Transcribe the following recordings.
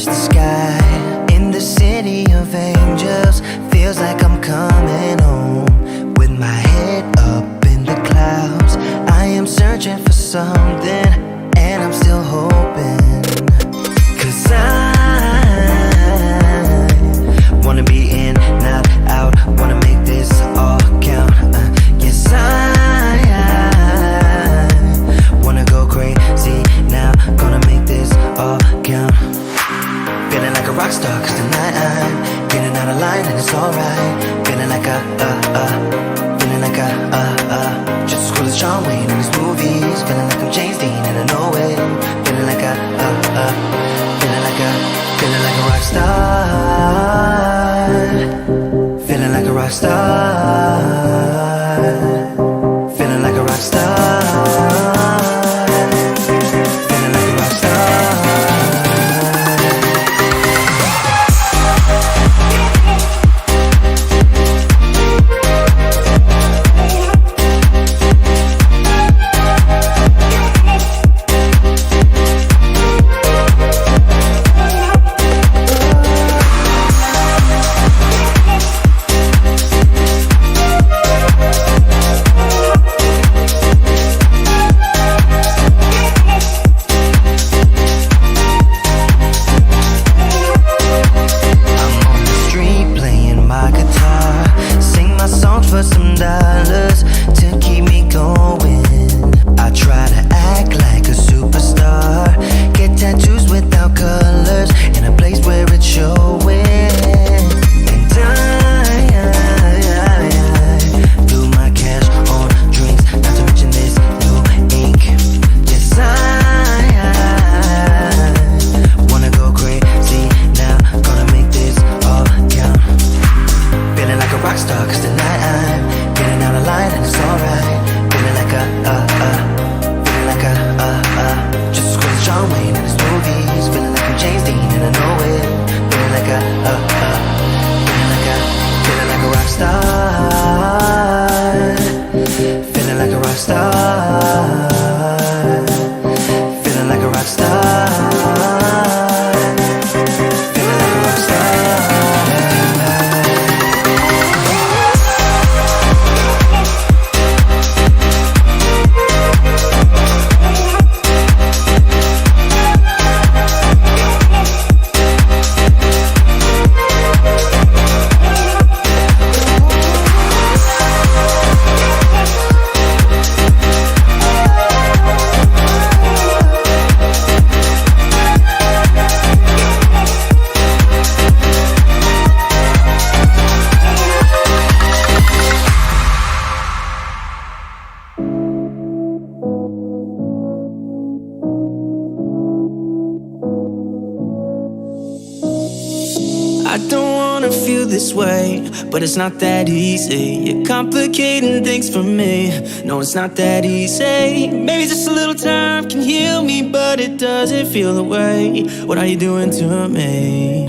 touch the sky. In the city of angels, feels like I'm coming home. With my head up in the clouds, I am searching for something, and I'm still hoping. 'Cause I wanna be in, not out, wanna make this all count. Yes, I wanna go crazy now, gonna make this all count. Feeling like a rock star, 'cause tonight I'm getting out of line and it's alright. Feeling like feeling like just as cool as John Wayne in his movies. Feeling like I'm James Dean and I know it. Feeling like feeling like a rock star. Feeling like a rock star. Feeling like a rock star. Feeling like a rock star. But it's not that easy. You're complicating things for me. No, it's not that easy. Maybe just a little time can heal me, but it doesn't feel the way. What are you doing to me?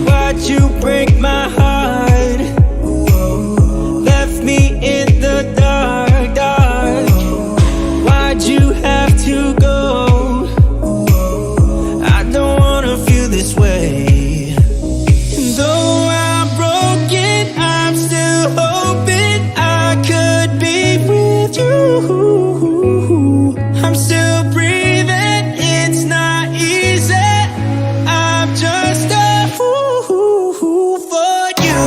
Why'd you break my heart? Left me in the dark, dark. Why'd you have to go? I don't wanna feel this way. Though I'm broken, I'm still hoping I could be with you. I'm still breathing, it's not easy. I'm just a fool for you.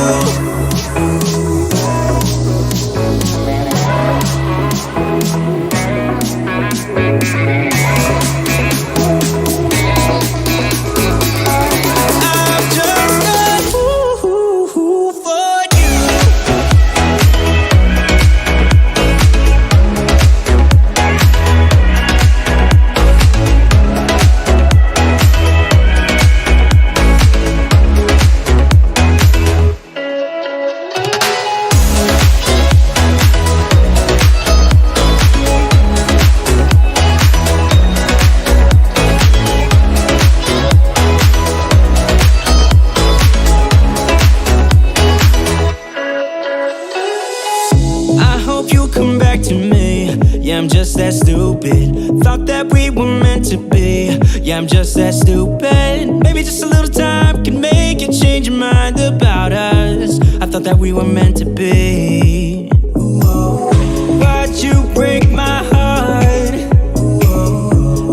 I'm just that stupid. Maybe just a little time can make you change your mind about us. I thought that we were meant to be. Why'd you break my heart?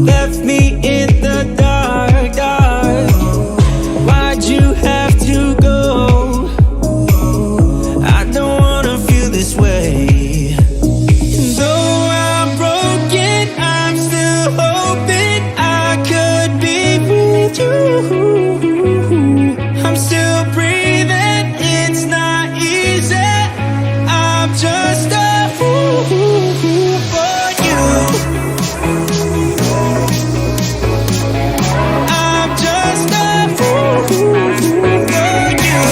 Left me in the dark, dark. Why'd you have to go? I don't wanna feel this way. Though I'm broken, I'm still hoping I could be with you. I'm still breathing, it's not easy. I'm just a fool for you. I'm just a fool for you.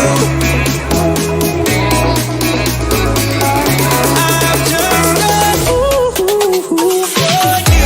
I'm just a fool for you.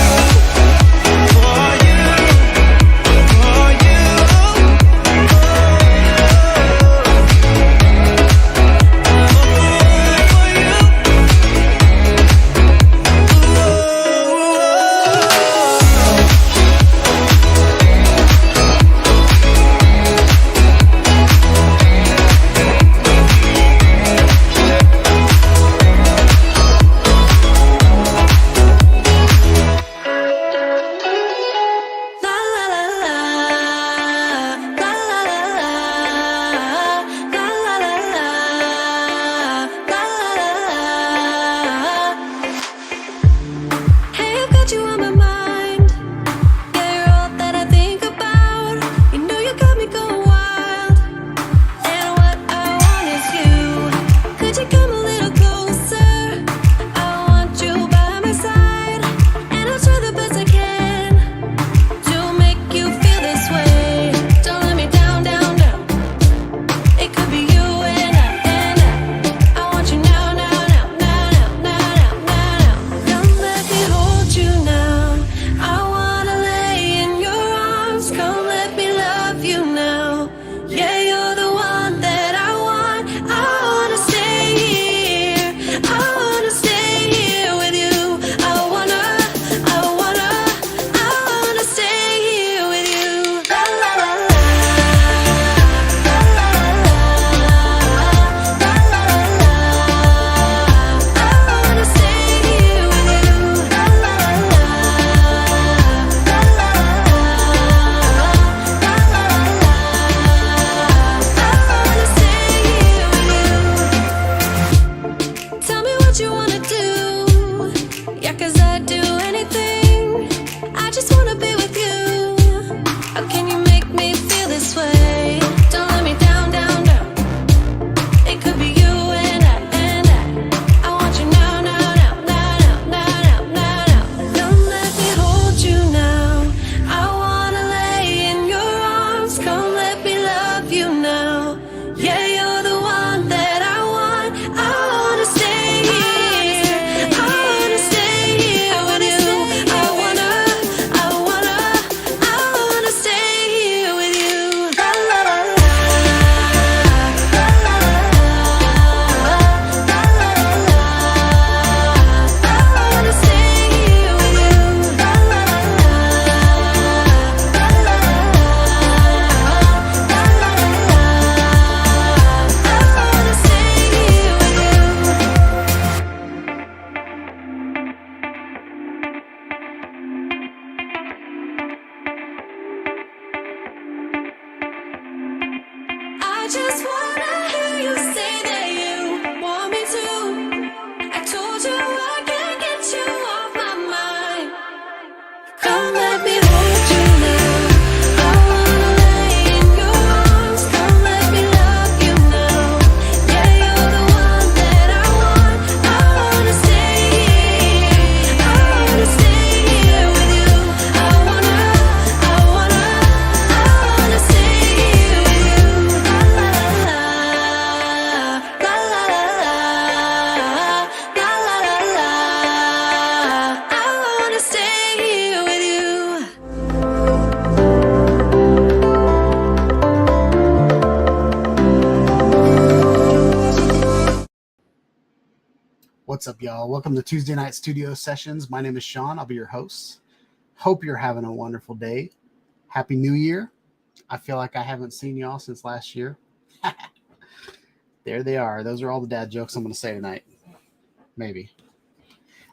For What's up, y'all? Welcome to Tuesday Night Studio Sessions. My name is Sean. I'll be your host. Hope you're having a wonderful day. Happy New Year. I feel like I haven't seen y'all since last year. There they are. Those are all the dad jokes I'm going to say tonight. Maybe.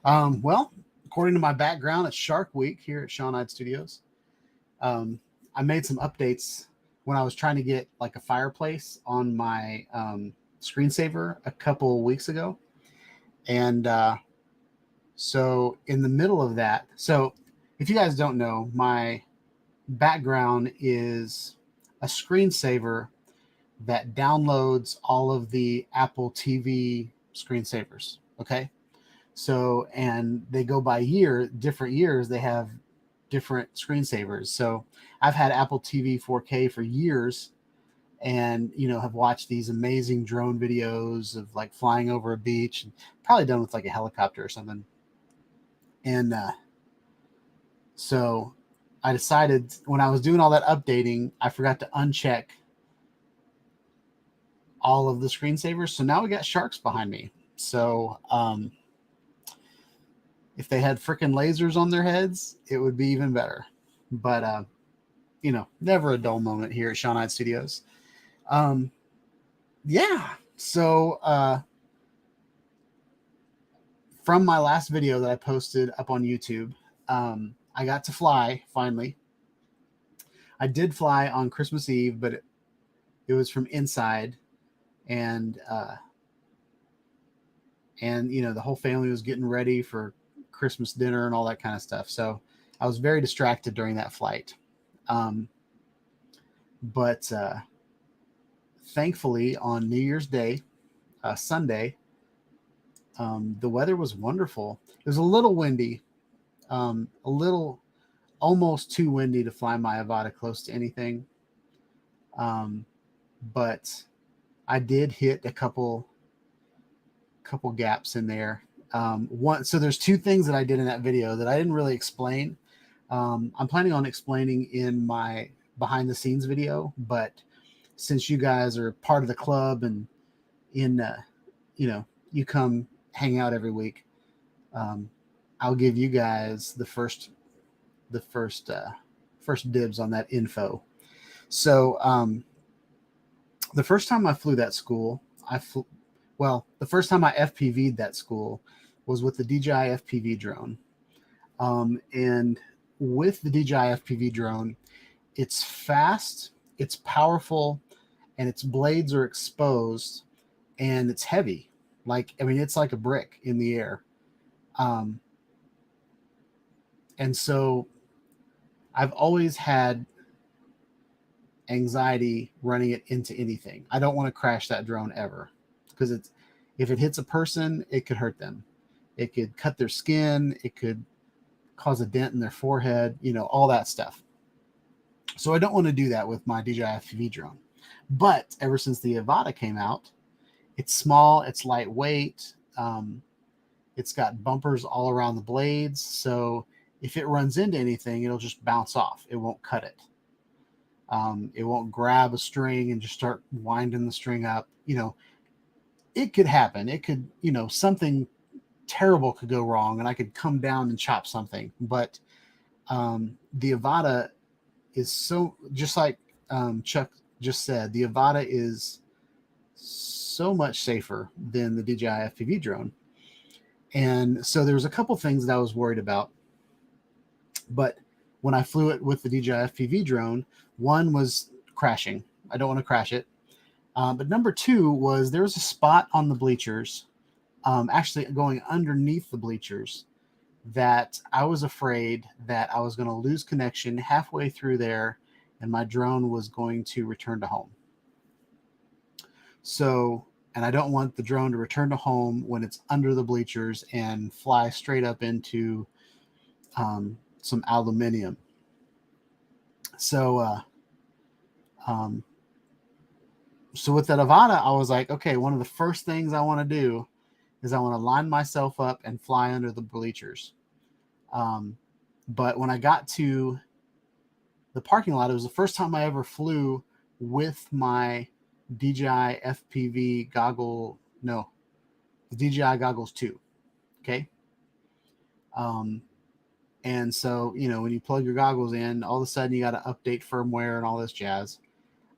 Well, according to my background, it's Shark Week here at Sean Hyde Studios. I made some updates when I was trying to get like a fireplace on my screensaver a couple weeks ago. And so in the middle of that, so if you guys don't know, my background is a screensaver that downloads all of the Apple TV screensavers. Okay. So, and they go by different years, they have different screensavers. So I've had Apple TV 4K for years and, have watched these amazing drone videos of like flying over a beach, and probably done with like a helicopter or something. And so I decided when I was doing all that updating, I forgot to uncheck all of the screensavers. So now we got sharks behind me. So if they had freaking lasers on their heads, it would be even better. But, never a dull moment here at Sean Hyde Studios. Yeah. So from my last video that I posted up on YouTube, I got to fly finally. I did fly on Christmas Eve, but it was from inside, and the whole family was getting ready for Christmas dinner and all that kind of stuff. So I was very distracted during that flight. But thankfully on New Year's Day, Sunday, the weather was wonderful. It was a little windy, almost too windy to fly my Avata close to anything. But I did hit a couple gaps in there. So there's two things that I did in that video that I didn't really explain. I'm planning on explaining in my behind the scenes video, but since you guys are part of the club and you come hang out every week, I'll give you guys the first dibs on that info. So the first time I flew that school, the first time I FPV'd that school was with the DJI FPV drone. And with the DJI FPV drone, it's fast, it's powerful, and its blades are exposed, and it's heavy. It's like a brick in the air. And so I've always had anxiety running it into anything. I don't want to crash that drone ever, because if it hits a person, it could hurt them. It could cut their skin. It could cause a dent in their forehead, all that stuff. So I don't want to do that with my DJI FPV drone. But ever since the Avata came out, it's small, it's lightweight. It's got bumpers all around the blades. So if it runs into anything, it'll just bounce off. It won't cut it. It won't grab a string and just start winding the string up. It could happen. It could, something terrible could go wrong and I could come down and chop something. But the Avata is so, just like Chuck just said, the Avata is so much safer than the DJI FPV drone. And so there was a couple things that I was worried about. But when I flew it with the DJI FPV drone, one was crashing. I don't want to crash it. But number two was there was a spot on the bleachers, actually going underneath the bleachers, that I was afraid that I was going to lose connection halfway through there and my drone was going to return to home. So, and I don't want the drone to return to home when it's under the bleachers and fly straight up into some aluminum. So, so with that Avata, I was like, okay, one of the first things I want to do is I want to line myself up and fly under the bleachers. But when I got to the parking lot, it was the first time I ever flew with my DJI FPV goggle. No, the DJI goggles 2. Okay. And so, you know, when you plug your goggles in, all of a sudden you got to update firmware and all this jazz.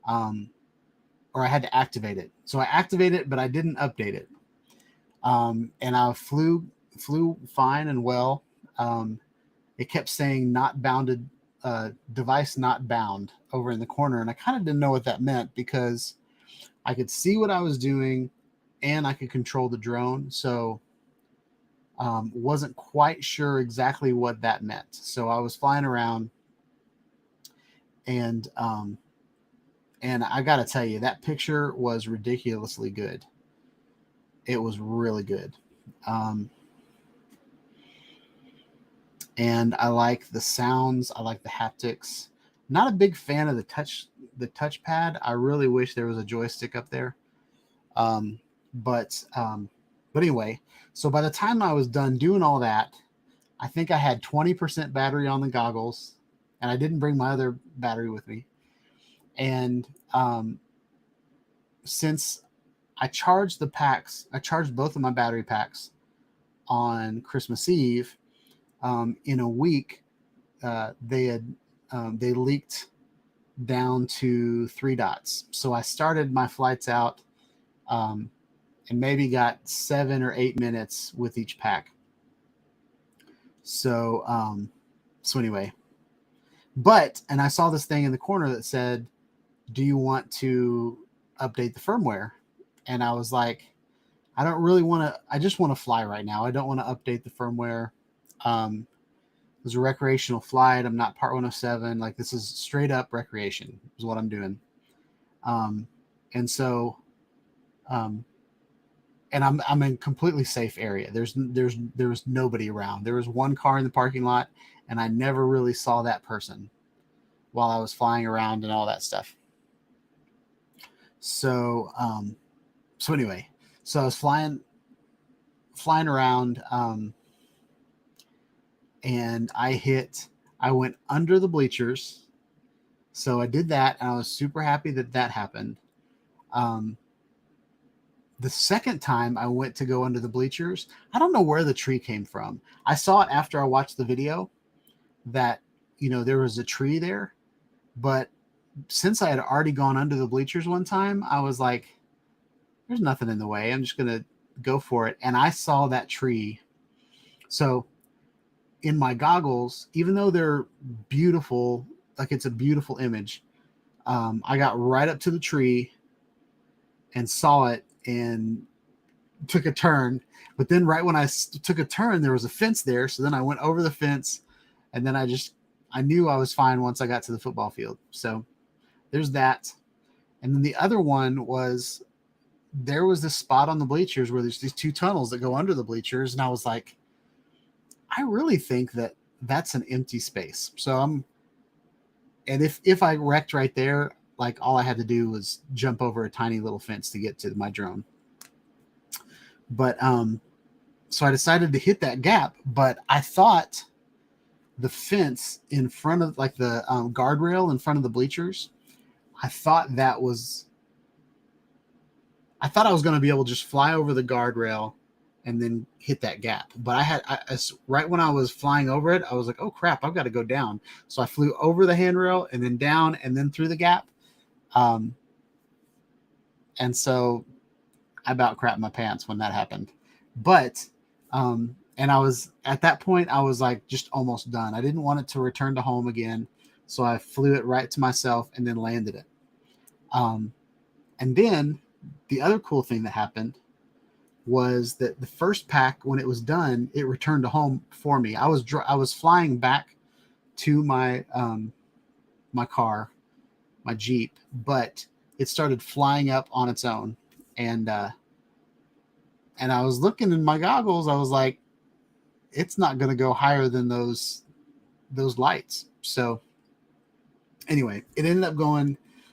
Or I had to activate it. So I activated it, but I didn't update it. And I flew fine and well. It kept saying not bounded, device not bound over in the corner. And I kind of didn't know what that meant because I could see what I was doing and I could control the drone. So wasn't quite sure exactly what that meant. So I was flying around and I got to tell you, that picture was ridiculously good. It was really good. And I like the sounds. I like the haptics. Not a big fan of the touchpad. I really wish there was a joystick up there. But anyway, so by the time I was done doing all that, I think I had 20% battery on the goggles, and I didn't bring my other battery with me. And since I charged the packs, I charged both of my battery packs on Christmas Eve. In a week, they leaked down to 3 dots. So I started my flights out and maybe got 7 or 8 minutes with each pack. So anyway, and I saw this thing in the corner that said, do you want to update the firmware? And I was like, I don't really want to, I just want to fly right now. I don't want to update the firmware. It was a recreational flight. I'm not Part 107. Like, this is straight up recreation is what I'm doing. And so, and I'm in completely safe area. There was nobody around. There was one car in the parking lot, and I never really saw that person while I was flying around and all that stuff. So, anyway, so I was flying around, and I went under the bleachers. So I did that, and I was super happy that happened. The second time I went to go under the bleachers, I don't know where the tree came from. I saw it after I watched the video that, you know, there was a tree there, but since I had already gone under the bleachers one time, I was like, there's nothing in the way. I'm just going to go for it. And I saw that tree. So in my goggles, even though they're beautiful, like it's a beautiful image, I got right up to the tree and saw it and took a turn. But then right when I took a turn, there was a fence there. So then I went over the fence, and then I knew I was fine once I got to the football field. So there's that. And then the other one was, there was this spot on the bleachers where there's these 2 tunnels that go under the bleachers. And I was like, I really think that's an empty space. So and if I wrecked right there, like all I had to do was jump over a tiny little fence to get to my drone. But, so I decided to hit that gap, but I thought the fence in front of, like, the guardrail in front of the bleachers, I thought I was going to be able to just fly over the guardrail and then hit that gap. But I right when I was flying over it, I was like, oh crap, I've got to go down. So I flew over the handrail and then down and then through the gap. And so I about crapped my pants when that happened. But, and I was, at that point, I was like just almost done. I didn't want it to return to home again. So I flew it right to myself and then landed it. And then the other cool thing that happened was that the first pack, when it was done, it returned to home for me. I was flying back to my, my car, my Jeep, but it started flying up on its own. And I was looking in my goggles. I was like, it's not going to go higher than those lights. So anyway, it ended up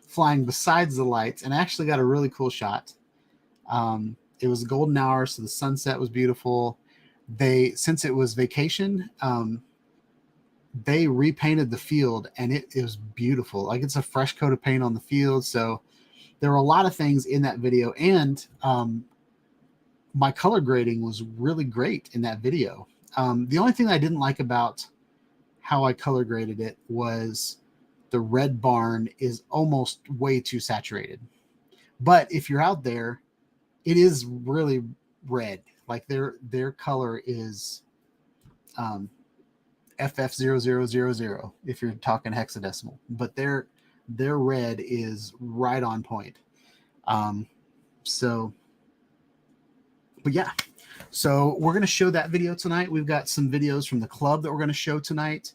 flying besides the lights, and I actually got a really cool shot. It was a golden hour, so the sunset was beautiful. Since it was vacation, they repainted the field, and it was beautiful. Like, it's a fresh coat of paint on the field. So there were a lot of things in that video, and my color grading was really great in that video. The only thing I didn't like about how I color graded it was the red barn is almost way too saturated. But if you're out there, it is really red. Like their color is FF0000 if you're talking hexadecimal, but their red is right on point. So, but yeah, so we're going to show that video tonight. We've got some videos from the club that we're going to show tonight.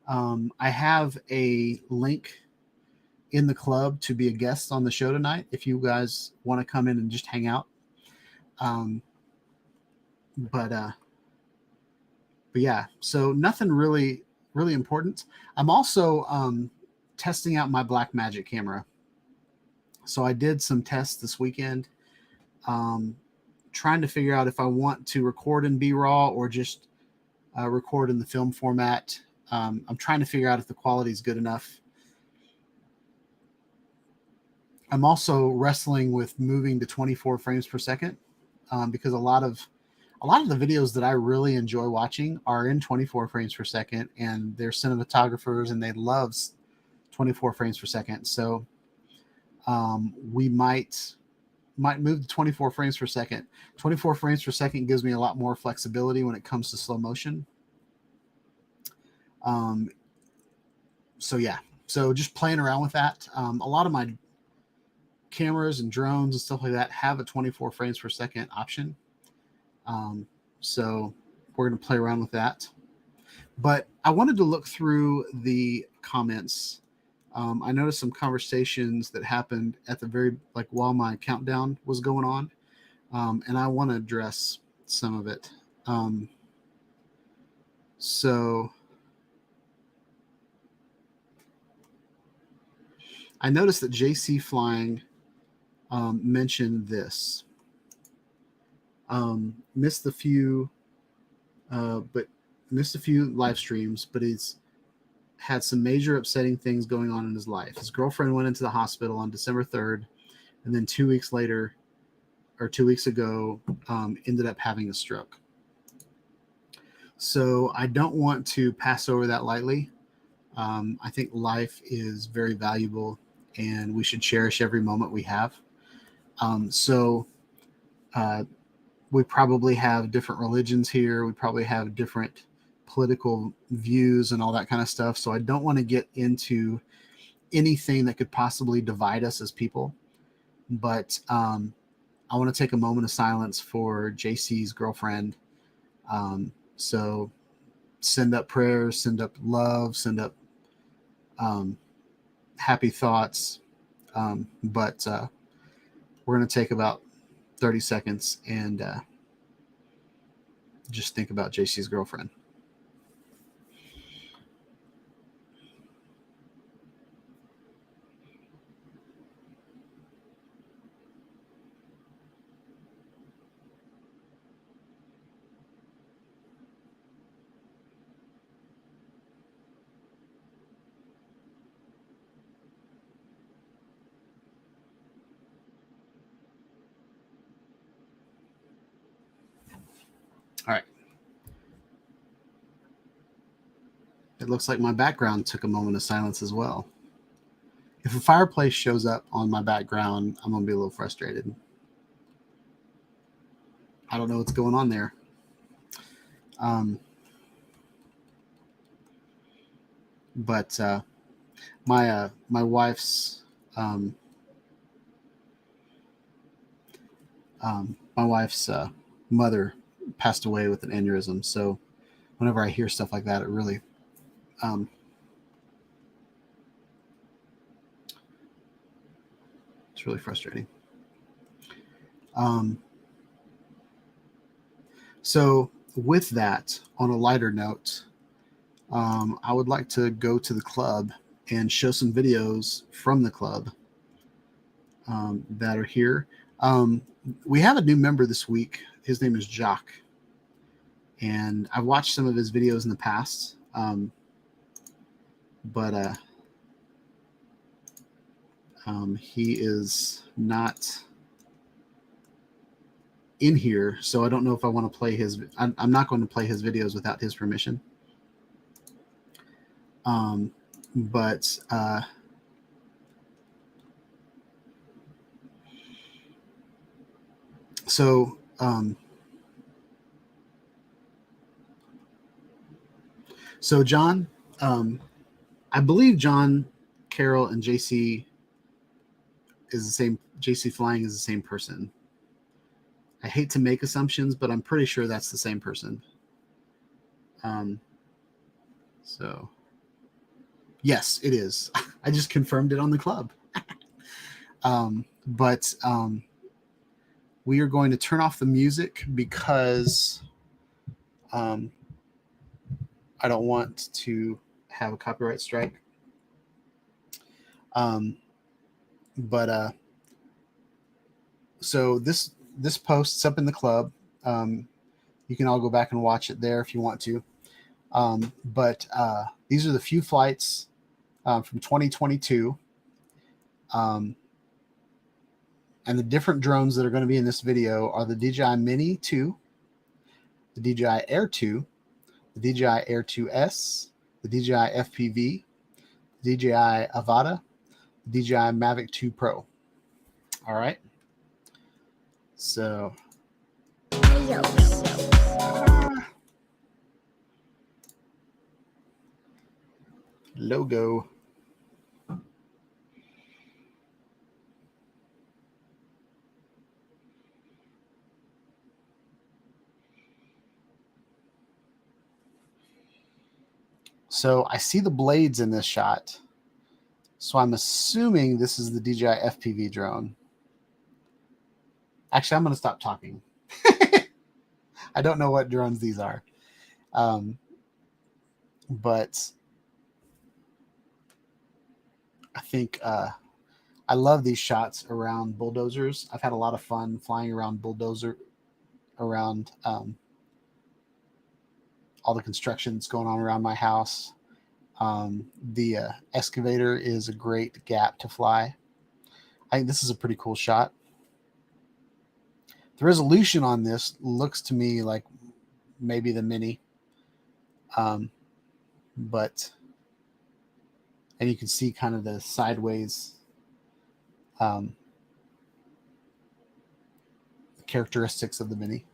I have a link in the club to be a guest on the show tonight if you guys want to come in and just hang out. But yeah, so nothing really important. I'm also testing out my Blackmagic camera. So I did some tests this weekend, trying to figure out if I want to record in B-raw or just record in the film format. I'm trying to figure out if the quality is good enough. I'm also wrestling with moving to 24 frames per second because a lot of the videos that I really enjoy watching are in 24 frames per second, and they're cinematographers and they love 24 frames per second. So we might move to 24 frames per second. 24 frames per second gives me a lot more flexibility when it comes to slow motion. So yeah, so just playing around with that. A lot of my cameras and drones and stuff like that have a 24 frames per second option. So we're going to play around with that. But I wanted to look through the comments. I noticed some conversations that happened at the very, like while my countdown was going on. And I want to address some of it. So I noticed that JC Flying mentioned this. Missed a few live streams, but he's had some major upsetting things going on in his life. His girlfriend went into the hospital on December 3rd, and then 2 weeks later, or 2 weeks ago, ended up having a stroke. So I don't want to pass over that lightly. I think life is very valuable, and we should cherish every moment we have. We probably have different religions here. We probably have different political views and all that kind of stuff. So I don't want to get into anything that could possibly divide us as people. But I want to take a moment of silence for JC's girlfriend. So send up prayers, send up love, send up happy thoughts. But we're going to take about 30 seconds and just think about JC's girlfriend. All right. It looks like my background took a moment of silence as well. If a fireplace shows up on my background, I'm going to be a little frustrated. I don't know what's going on there. But my wife's mother passed away with an aneurysm. So whenever I hear stuff like that, it really it's really frustrating. So with that, on a lighter note, I would like to go to the club and show some videos from the club that are here. We have a new member this week. His name is Jock. And I've watched some of his videos in the past. But he is not in here, so I don't know if I want to play his. I'm not going to play his videos without his permission. But so so John, I believe John Carroll and JC is the same. JC Flying is the same person. I hate to make assumptions, but I'm pretty sure that's the same person. So yes, it is. I just confirmed it on the club. But we are going to turn off the music because I don't want to have a copyright strike. But so this post's up in the club. You can all go back and watch it there if you want to. But these are the few flights from 2022. And the different drones that are going to be in this video are the DJI Mini 2, the DJI Air 2, the DJI Air 2S, the DJI FPV, the DJI Avata, the DJI Mavic 2 Pro. All right. So logo. So I see the blades in this shot. So I'm assuming this is the DJI FPV drone. Actually, I'm going to stop talking. I don't know what drones these are. But I think I love these shots around bulldozers. I've had a lot of fun flying around around all the construction that's going on around my house. The excavator is a great gap to fly. I think this is a pretty cool shot. The resolution on this looks to me like maybe the Mini. But, and you can see kind of the sideways characteristics of the Mini.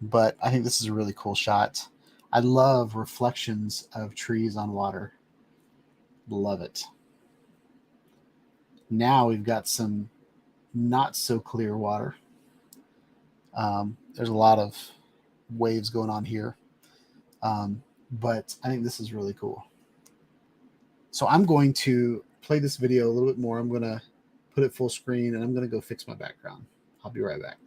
But I think this is a really cool shot. I love reflections of trees on water. Love it. Now we've got some not so clear water. There's a lot of waves going on here. But I think this is really cool. So I'm going to play this video a little bit more. I'm going to put it full screen and I'm going to go fix my background. I'll be right back.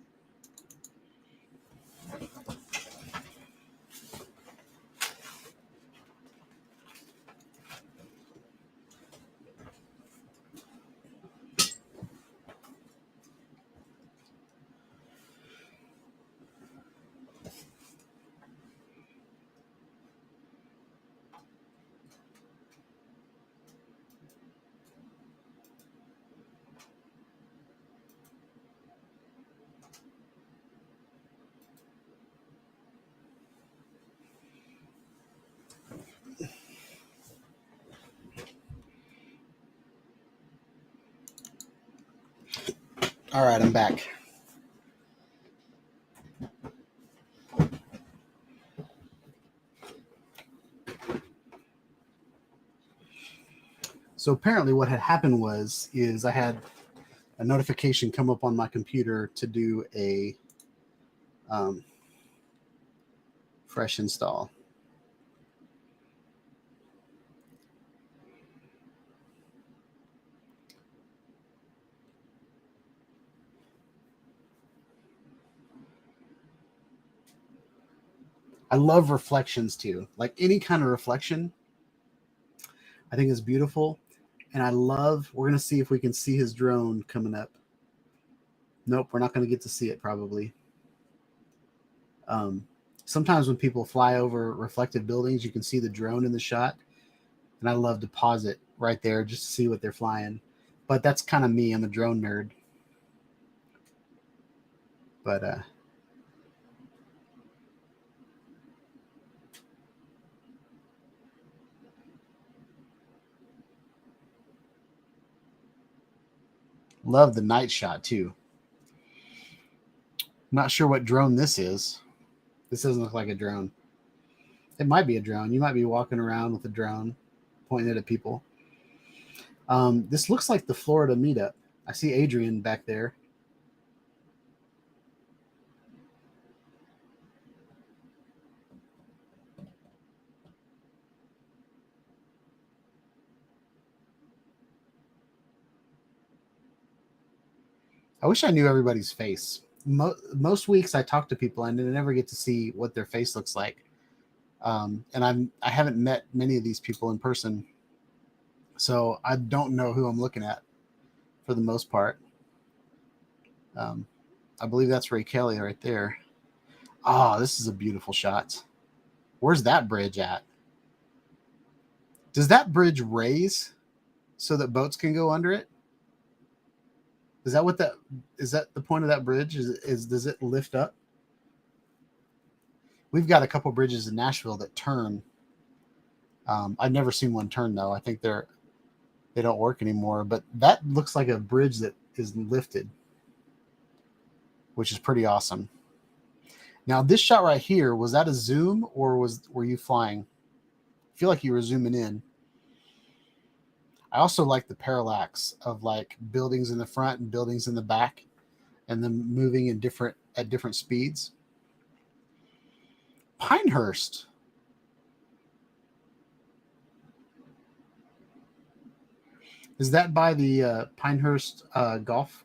All right, I'm back. So apparently what had happened is I had a notification come up on my computer to do a fresh install. I love reflections too. Like any kind of reflection, I think is beautiful. And I love, we're going to see if we can see his drone coming up. Nope, we're not going to get to see it probably. Sometimes when people fly over reflected buildings, you can see the drone in the shot. And I love to pause it right there just to see what they're flying. But that's kind of me. I'm a drone nerd. But Love the night shot too. Not sure what drone this is. This doesn't look like a drone. It might be a drone. You might be walking around with a drone, pointing it at people. This looks like the Florida meetup. I see Adrian back there. I wish I knew everybody's face. Most weeks I talk to people and I never get to see what their face looks like. And I haven't met many of these people in person, so I don't know who I'm looking at for the most part. I believe that's Ray Kelly right there. Oh, this is a beautiful shot. Where's that bridge at? Does that bridge raise so that boats can go under it? Is that what that is? That the point of that bridge? Is does it lift up? We've got a couple bridges in Nashville that turn. I've never seen one turn though. I think they don't work anymore. But that looks like a bridge that is lifted, which is pretty awesome. Now this shot right here, was that a zoom or were you flying? I feel like you were zooming in. I also like the parallax of like buildings in the front and buildings in the back, and then moving at different speeds. Pinehurst. Is that by the Pinehurst Golf?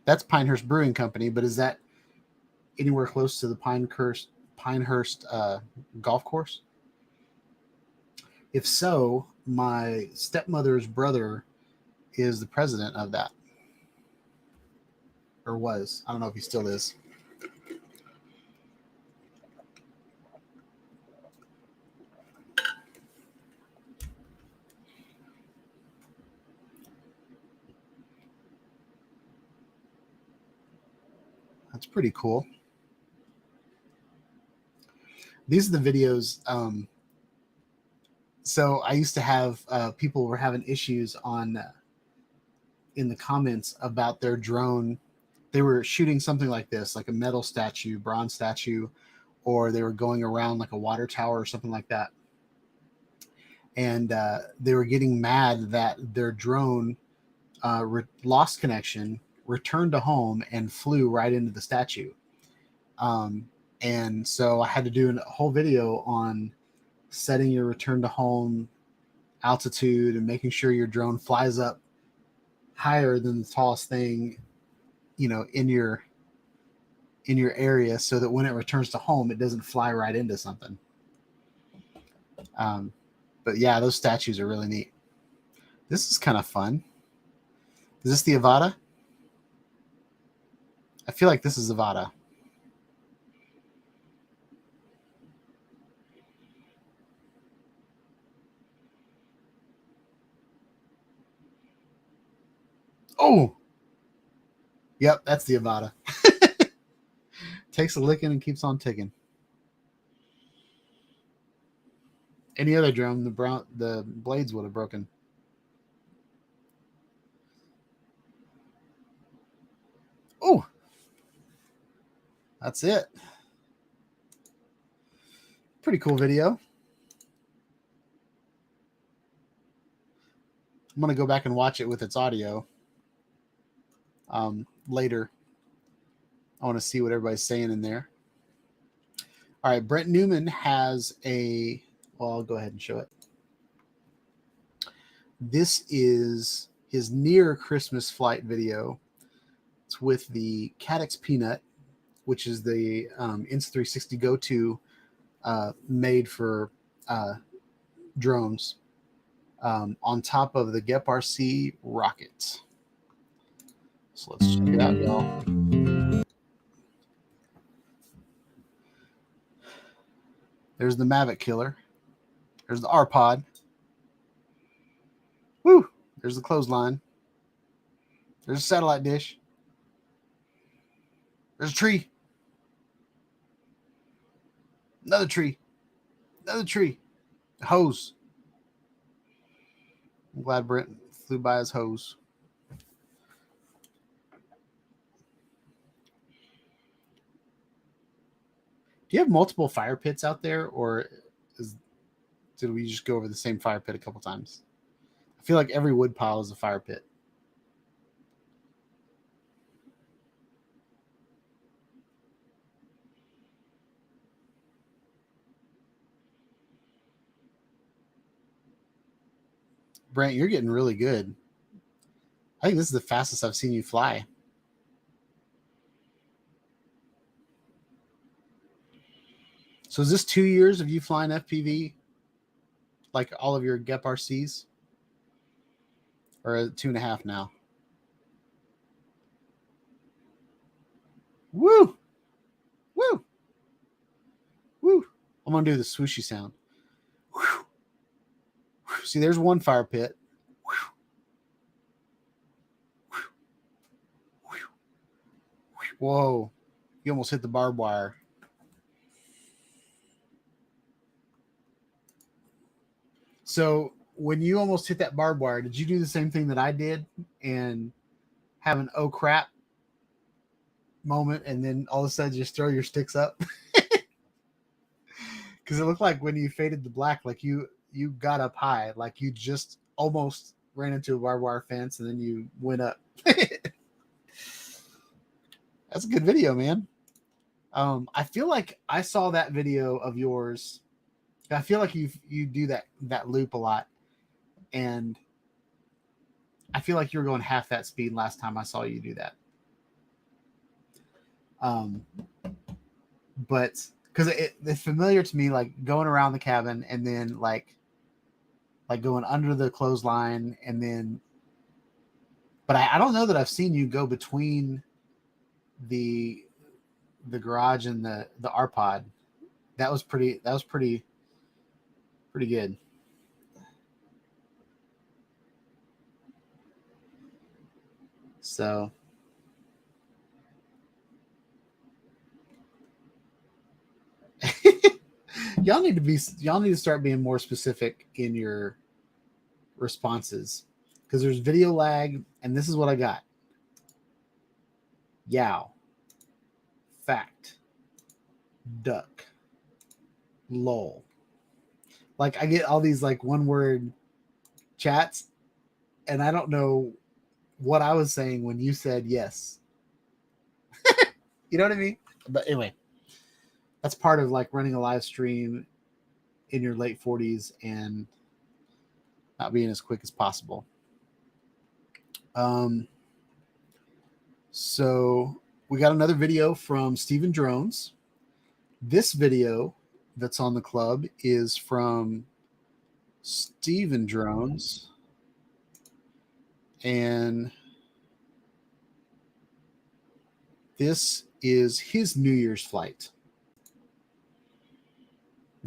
That's Pinehurst Brewing Company, but is that anywhere close to the Pinehurst golf course? If so, my stepmother's brother is the president of that. Or was. I don't know if he still is. That's pretty cool. These are the videos. So I used to have people were having issues on in the comments about their drone. They were shooting something like this, like a metal statue, bronze statue, or they were going around like a water tower or something like that. And they were getting mad that their drone lost connection, returned to home, and flew right into the statue. And so I had to do a whole video on setting your return to home altitude and making sure your drone flies up higher than the tallest thing, you know, in your area, so that when it returns to home, it doesn't fly right into something. But yeah, those statues are really neat. This is kind of fun. Is this the Avata? I feel like this is Avata. Oh, yep, that's the Avata. Takes a licking and keeps on ticking. Any other drone, the blades would have broken. Oh, that's it. Pretty cool video. I'm going to go back and watch it with its audio later. I want to see what everybody's saying in there. All right, Brent Newman has a, well, I'll go ahead and show it. This is his near Christmas flight video. It's with the Caddx Peanut, which is the Insta360 Go-To made for drones, on top of the Gep RC rocket. So let's check it out, y'all. There's the Mavic Killer. There's the R-Pod. Woo! There's the clothesline. There's a satellite dish. There's a tree. Another tree. Another tree. A hose. I'm glad Brent flew by his hose. Do you have multiple fire pits out there, or did we just go over the same fire pit a couple times? I feel like every wood pile is a fire pit. Brent, you're getting really good. I think this is the fastest I've seen you fly. So is this 2 years of you flying FPV? Like all of your GEP RCs? Or 2.5 now? Woo! Woo! Woo! I'm going to do the swooshy sound. Whew. See, there's one fire pit. Whoa. You almost hit the barbed wire. So when you almost hit that barbed wire, did you do the same thing that I did and have an oh crap moment and then all of a sudden just throw your sticks up? Because it looked like when you faded the black, like you got up high, like you just almost ran into a barbed wire fence and then you went up. That's a good video, man. I feel like I saw that video of yours. I feel like you do that loop a lot, and I feel like you were going half that speed last time I saw you do that. But because it's familiar to me, like going around the cabin and then like going under the clothesline and then. But I don't know that I've seen you go between the garage and the R-Pod. That was pretty good. So y'all need to start being more specific in your responses, because there's video lag, and this is what I got. Yow. Fact. Duck. Lol. Like I get all these like one word chats, and I don't know what I was saying when you said yes. You know what I mean? But anyway, that's part of like running a live stream in your late 40s and not being as quick as possible. So we got another video from Steven Drones. This video that's on the club is from Steven Drones, and this is his New Year's flight.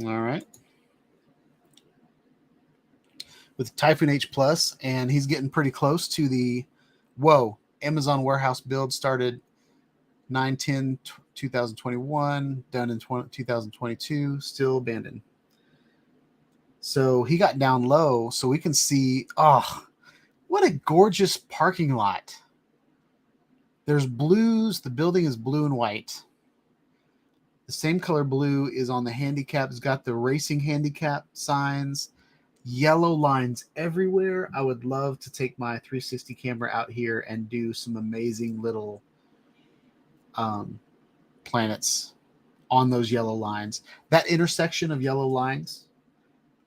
All right. With Typhoon H Plus, and he's getting pretty close to the Amazon warehouse build started 9/10/2021, done in 2022, still abandoned. So he got down low so we can see, what a gorgeous parking lot. There's blues. The building is blue and white. The same color blue is on the handicap. It's got the racing handicap signs, yellow lines everywhere. I would love to take my 360 camera out here and do some amazing little planets on those yellow lines. That intersection of yellow lines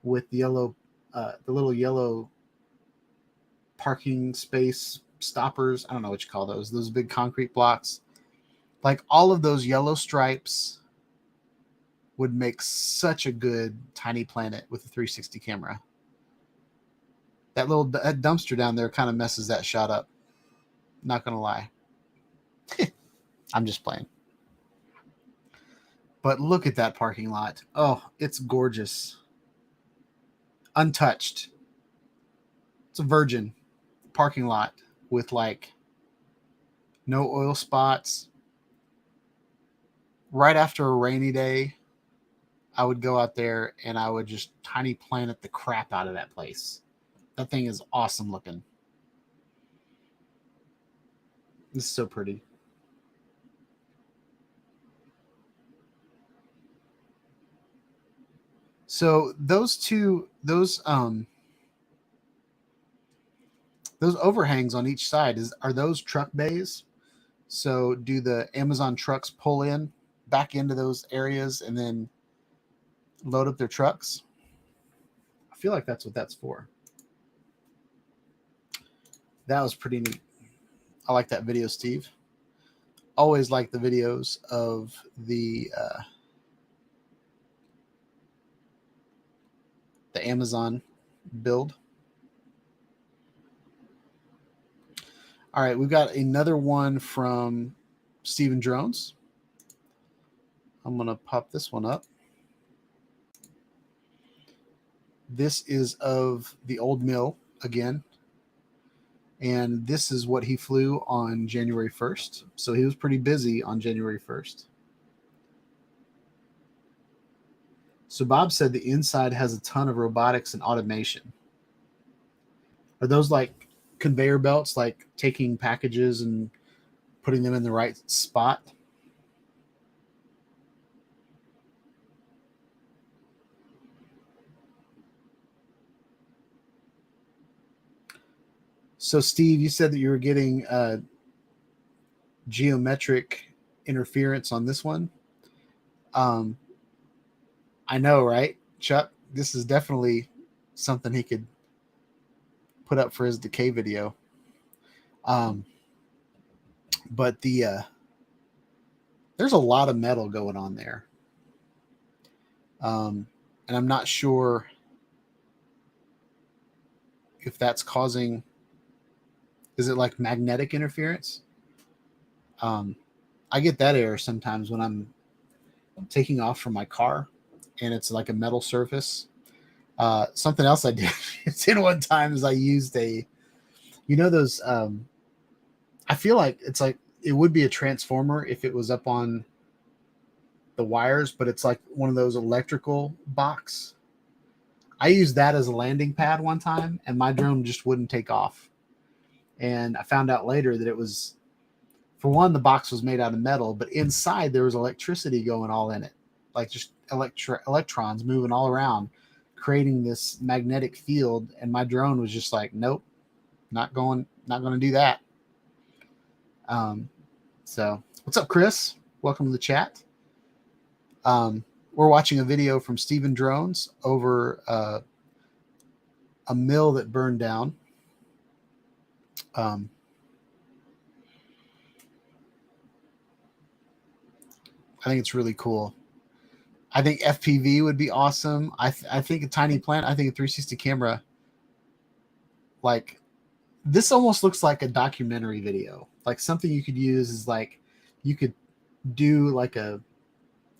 with the yellow, the little yellow parking space stoppers. I don't know what you call those big concrete blocks. Like all of those yellow stripes would make such a good tiny planet with a 360 camera. That dumpster down there kind of messes that shot up. Not going to lie. I'm just playing. But look at that parking lot. Oh, it's gorgeous. Untouched. It's a virgin parking lot with like no oil spots. Right after a rainy day, I would go out there and I would just tiny planet the crap out of that place. That thing is awesome looking. This is so pretty. So those overhangs on each side are those truck bays? So do the Amazon trucks pull in back into those areas and then load up their trucks? I feel like that's what that's for. That was pretty neat. I like that video, Steve. Always like the videos of the Amazon build. All right, we've got another one from Steven Drones. I'm going to pop this one up. This is of the old mill again. And this is what he flew on January 1st. So he was pretty busy on January 1st. So Bob said the inside has a ton of robotics and automation. Are those like conveyor belts, like taking packages and putting them in the right spot? So Steve, you said that you were getting geometric interference on this one. I know, right, Chuck? This is definitely something he could put up for his decay video. But there's a lot of metal going on there. And I'm not sure if that's causing, is it like magnetic interference? I get that error sometimes when I'm taking off from my car and it's like a metal surface. Something else I did it's in one time is I used those I feel like it's like it would be a transformer if it was up on the wires, but it's like one of those electrical box. I used that as a landing pad one time and my drone just wouldn't take off. And I found out later that it was, for one, the box was made out of metal, but inside there was electricity going all in it, like just electrons moving all around, creating this magnetic field. And my drone was just like, nope, not going to do that. So what's up, Chris? Welcome to the chat. We're watching a video from Steven Drones over a mill that burned down. I think it's really cool. I think FPV would be awesome. I think a tiny plant. I think a 360 camera. Like, this almost looks like a documentary video. Like something you could use is like, you could do like a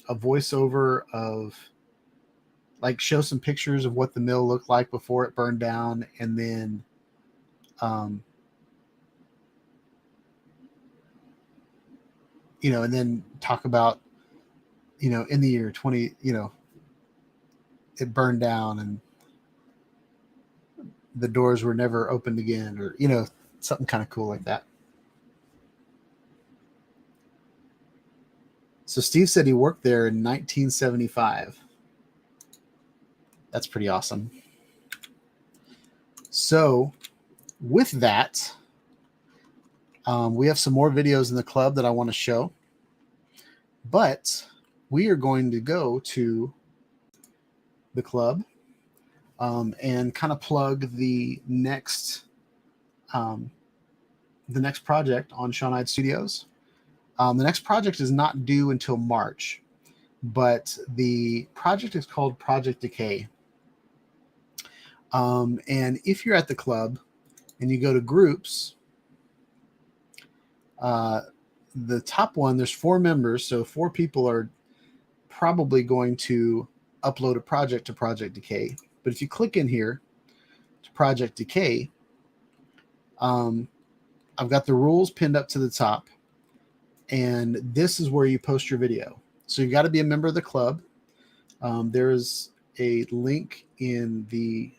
voiceover of, like, show some pictures of what the mill looked like before it burned down, and then and then talk about, in the year 20, it burned down and the doors were never opened again, or, something kind of cool like that. So Steve said he worked there in 1975. That's pretty awesome. So with that, we have some more videos in the club that I want to show, but we are going to go to the club and kind of plug the next project on Shawnide Studios. The next project is not due until March, but the project is called Project Decay. And if you're at the club and you go to groups, the top one, there's 4 members, so 4 people are probably going to upload a project to Project Decay. But if you click in here to Project Decay, I've got the rules pinned up to the top, and this is where you post your video. So you've got to be a member of the club. There's a link in the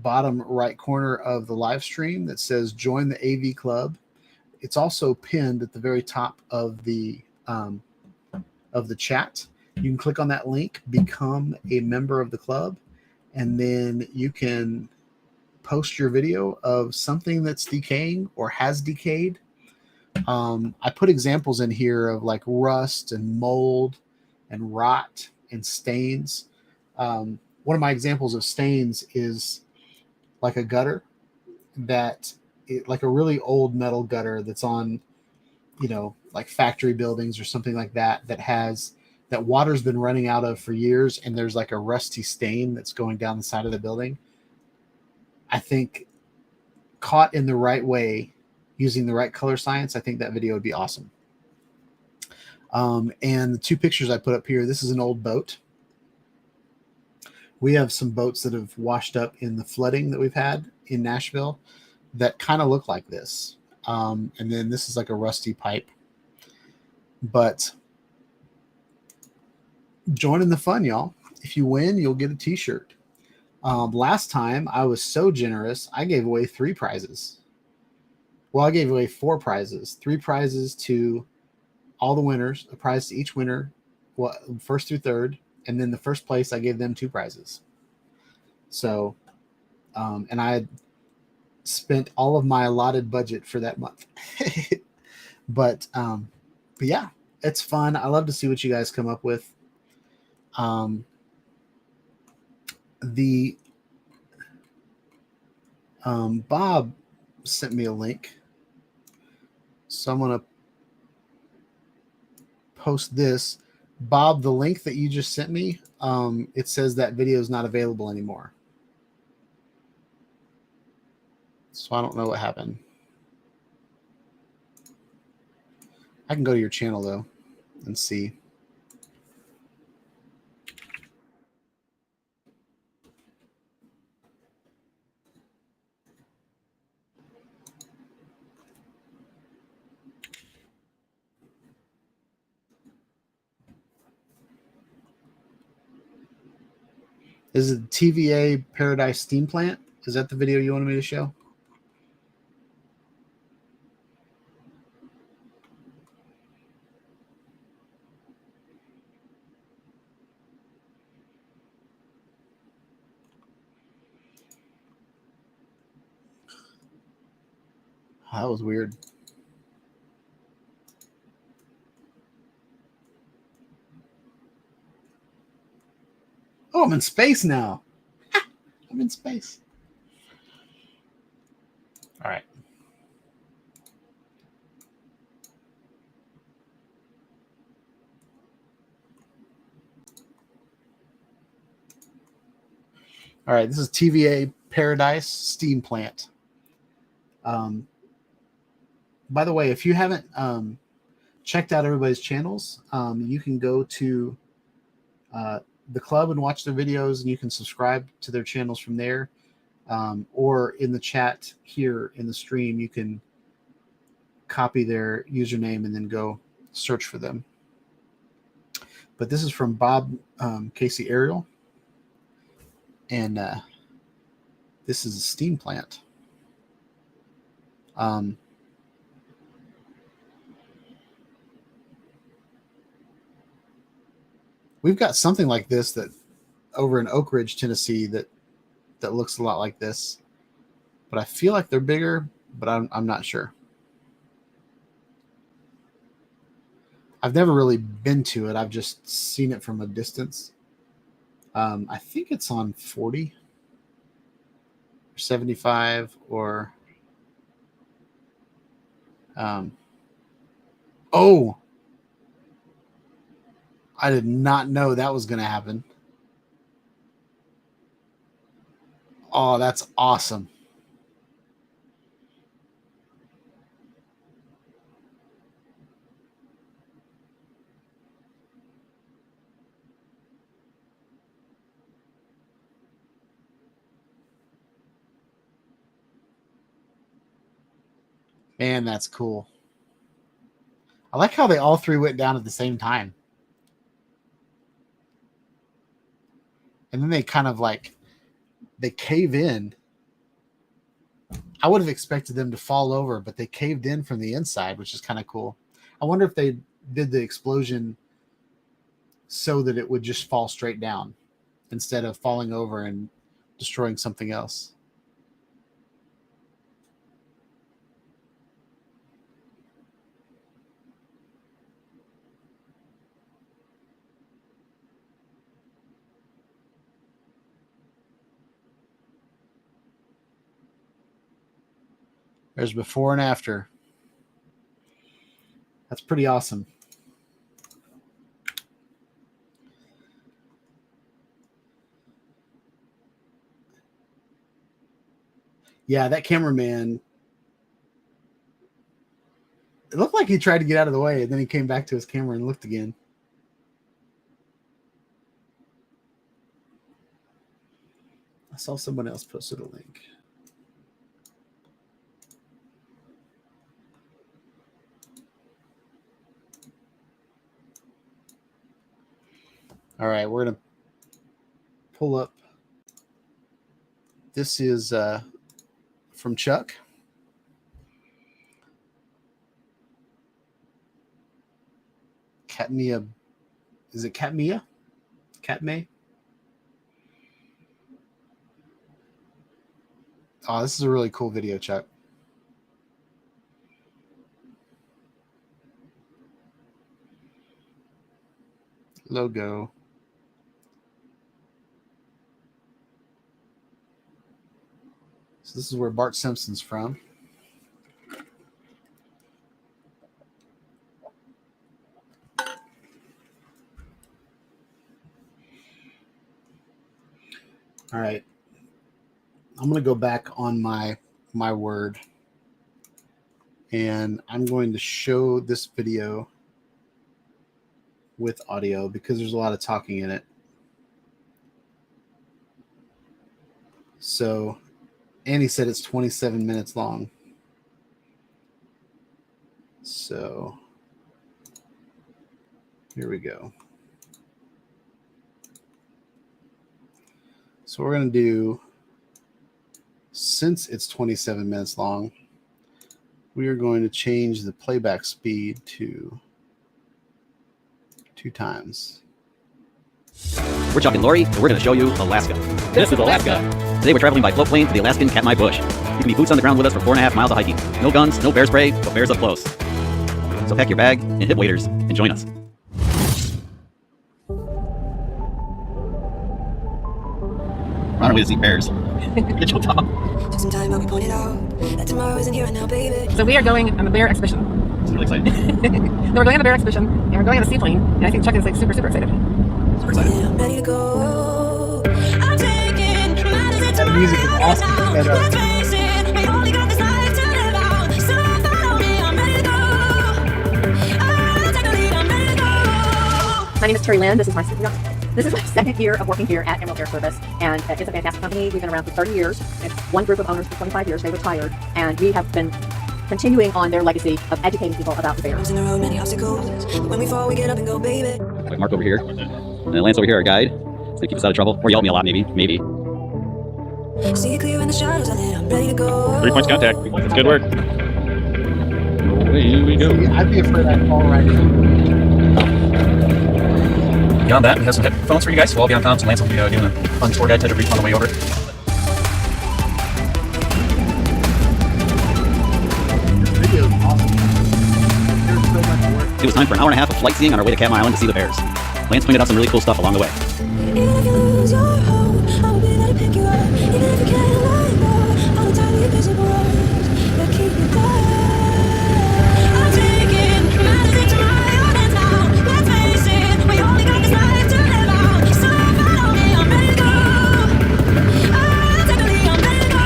bottom right corner of the live stream that says join the AV club. It's also pinned at the very top of the chat. You can click on that link, become a member of the club, and then you can post your video of something that's decaying or has decayed. I put examples in here of like rust and mold and rot and stains. One of my examples of stains is like a gutter like a really old metal gutter that's on, like factory buildings or something like that, that water's been running out of for years, and there's like a rusty stain that's going down the side of the building. I think caught in the right way, using the right color science, I think that video would be awesome. And the two pictures I put up here, this is an old boat. We have some boats that have washed up in the flooding that we've had in Nashville that kind of look like this. And then this is like a rusty pipe. But join in the fun, y'all. If you win, you'll get a t-shirt. Last time I was so generous, I gave away 3 prizes. Well, I gave away 4 prizes, 3 prizes to all the winners, a prize to each winner, first through third, and then the first place I gave them 2 prizes. So, and I had spent all of my allotted budget for that month. But yeah, it's fun. I love to see what you guys come up with. Bob sent me a link, so I'm gonna post this. Bob, the link that you just sent me, it says that video is not available anymore, so I don't know what happened. I can go to your channel though and see. Is it TVA Paradise Steam Plant? Is that the video you wanted me to show? That was weird. Oh, I'm in space now. I'm in space. All right. All right, this is TVA Paradise Steam Plant. By the way, if you haven't checked out everybody's channels, you can go to the club and watch their videos, and you can subscribe to their channels from there. Or in the chat here in the stream, you can copy their username and then go search for them. But this is from Bob Casey Ariel. And this is a steam plant. We've got something like this that over in Oak Ridge, Tennessee, that looks a lot like this, but I feel like they're bigger, but I'm not sure. I've never really been to it. I've just seen it from a distance. I think it's on 40 or 75 or oh, I did not know that was going to happen. Oh, that's awesome. Man, that's cool. I like how they all 3 went down at the same time. And then they kind of like, they cave in I would have expected them to fall over, but they caved in from the inside, which is kind of cool. I wonder if they did the explosion so that it would just fall straight down instead of falling over and destroying something else. There's before and after. That's pretty awesome. Yeah, that cameraman, it looked like he tried to get out of the way, and then he came back to his camera and looked again. I saw someone else posted a link. All right, we're going to pull up. This is from Chuck. Katmia. Is it Katmia? Katme? Oh, this is a really cool video, Chuck. Logo. So this is where Bart Simpson's from. All right. I'm going to go back on my word, and I'm going to show this video with audio because there's a lot of talking in it. So Annie said it's 27 minutes long. So here we go. So we're going to do, since it's 27 minutes long, we are going to change the playback speed to 2 times. We're Chuck and Lori, and we're going to show you Alaska. This is Alaska. Today we're traveling by float plane to the Alaskan Katmai Bush. You can be boots on the ground with us for 4.5 miles of hiking. No guns, no bear spray, but bears up close. So pack your bag and hit waders and join us. We're on our way to see bears. Get your top. Took some time, but we pointed out that tomorrow isn't here and now, baby. So we are going on the bear expedition. It's really exciting. So we're going on the bear expedition, and we're going on a seaplane, and I think Chuck is like super excited. Super excited. Yeah, I'm ready to go. I'm taking matters into That music is my awesome. hands now. That, Let's face it, we only got this life to live out. So follow me, I'm ready to go. I'll take the lead, I'm ready to go. My name is Terry Lynn. This is my second year of working here at Emerald Air Service, and it's a fantastic company. We've been around for 30 years. It's one group of owners for 25 years. They retired, and we have been continuing on their legacy of educating people about the bears. In the road, many obstacles. But when we fall, we get up and go, baby. Like Mark over here, and then Lance over here, our guide. So keep us out of trouble, or yell at me a lot, maybe. See it clear in the shadows, I'm ready to go. 3 points contact. That's good work. Away we go. I'd be afraid I'd fall right in. Beyond that, we have some headphones for you guys. So I'll be on comms, and Lance will be doing a fun tour guide to the brief on the way over. This video is awesome. There's so much work. It was time for an hour and a half of flight seeing on our way to Katmai Island to see the bears. Lance pointed out some really cool stuff along the way. Even if you lose your hope, I will be there to pick you up. Even if you can't let go, I'll tell you invisible words that keep you there. I'm taking matters into my own hands now. Let's face it, we only got this life to live out. So follow me, I'm ready to go. I'll take the lead, I'm ready to go.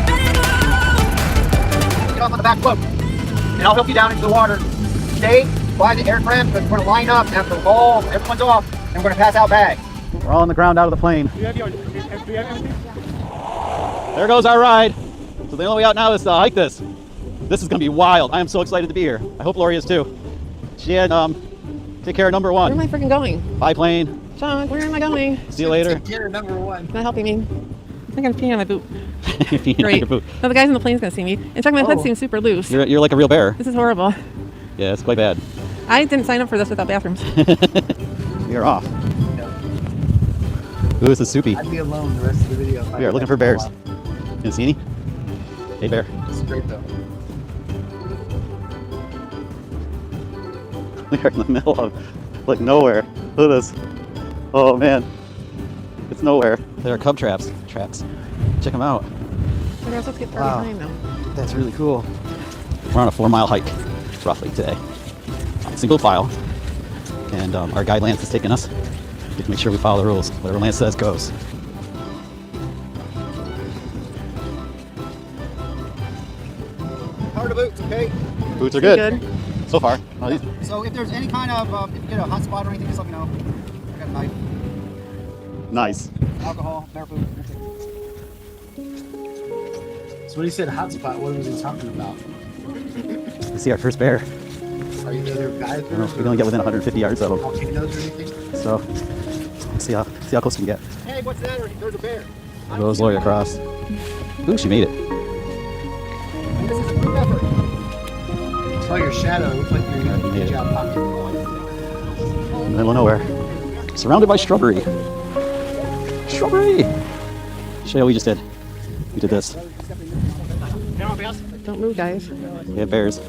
Ready to go. Get off on the back float, and I'll help you down into the water. Stay by the aircraft, but we're going to line up after all, everyone's off, and we're going to pass out bags. We're all on the ground out of the plane. There goes our ride. So the only way out now is to hike this. This is going to be wild. I am so excited to be here. I hope Lori is too. She had take care of number Where one. am I freaking going? Bye plane. Chuck, where am I going? See you later. Take care of number 1. Not helping me. I got pee on my boot. You're peeing on Great. your boot. Now the guys in the plane's gonna see me. In fact, my hood seems super loose. You're like a real bear. This is horrible. Yeah, it's quite bad. I didn't sign up for this without bathrooms. You're off. Ooh, this is soupy. I'd be alone the rest of the video. We are looking for bears. You see any? Hey, bear. This is great though. We are in the middle of like nowhere. Look at this. Oh man, it's nowhere. There are cub traps. Check them out. We're supposed to get 30 Wow. time now. That's really cool. We're on a 4-mile hike, roughly today, single file, and our guide Lance is taking us. We have to make sure we follow the rules. Whatever Lance says goes. Power to boots, okay? Boots are good. So far. Oh, these- So if there's any kind of, if you get a hot spot or anything, just let me know. I got a knife, Nice. alcohol, bear food. So when he said hotspot, what was he talking about? Let's see our first bear. Are you the other guys? I don't know if we can only get within 150 yards of him. Volcanoes or anything? So, let's see how close we can get. Hey, what's that? There's a bear. There goes Lori across. Ooh, she made it. This is a group effort. I saw your shadow. It looked like you were you going made to it. job pocket. In the middle of nowhere. Surrounded by shrubbery. Shrubbery! Show you what we just did. We did this. Don't move, guys. We have bears.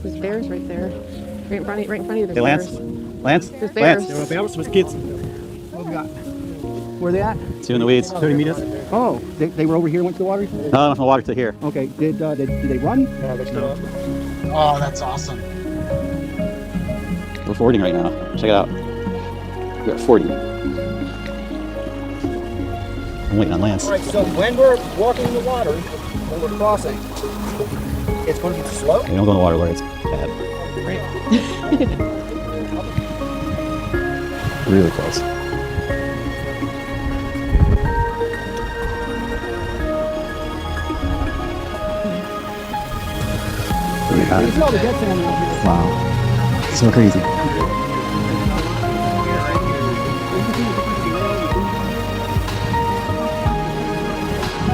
There's bears right there. Right in front of you. There's Hey, Lance. bears. Lance. There's bears. Lance. Bears with kids. What we got? Where they at? Two in the weeds. 30 meters. Oh, they were over here, went to the water? No, from the water to here. Okay, did they run? No. Oh, that's awesome. We're fording right now. Check it out. We are fording. I'm waiting on Lance. All right, so when we're walking in the water, when we're crossing, it's going to be slow. We don't go in the water where it's bad. Really close. You see all the dead salmon out here. Wow. So crazy.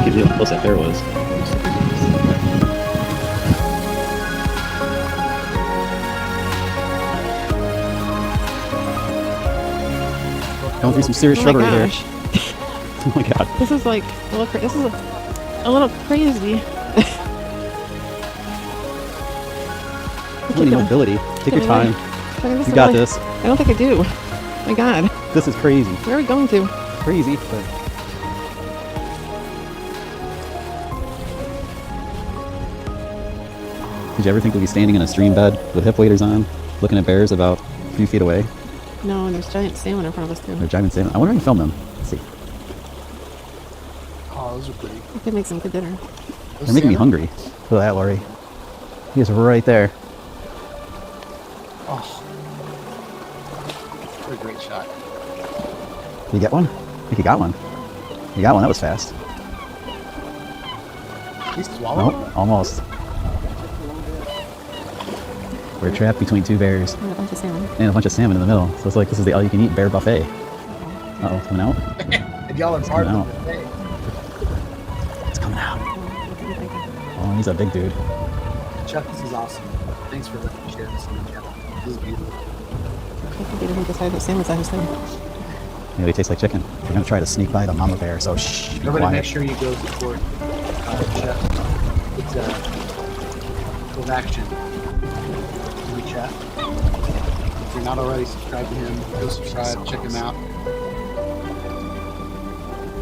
Give you how close that bear was. Going through some serious Oh my shrubbery here. gosh. Oh my god. This is like a little this is a little crazy. Really mobility. Take your time. You got this. I don't think I do. My God. This is crazy. Where are we going to? Crazy, but did you ever think we'd be standing in a stream bed with hip waders on, looking at bears about a few feet away? No, and there's giant salmon in front of us too. They're giant salmon. I wonder if you film them. Let's see. Oh, those are pretty. We could make some good dinner. They're making me hungry. Look at that, Lori. He is right there. Oh. What a great shot. Did you get one? I think you got one. You got one. That was fast. He swallowed it? Nope, almost. We're trapped between two bears And a bunch of salmon. and a bunch of salmon in the middle. So it's like this is the all-you-can-eat bear buffet. Uh-oh, it's coming out. And y'all are part No. of the thing. It's coming out. Oh, he's a big dude. Chuck, this is awesome. Thanks for letting me share this on the channel. This is beautiful. I think he doesn't decide that salmon's on his thing. Maybe they taste like chicken. We're gonna try to sneak by the mama bear, so shh, be Everybody quiet. make sure you go support Chuck. It's a full action. In the chat. If you're not already subscribed to him, go subscribe, check him out.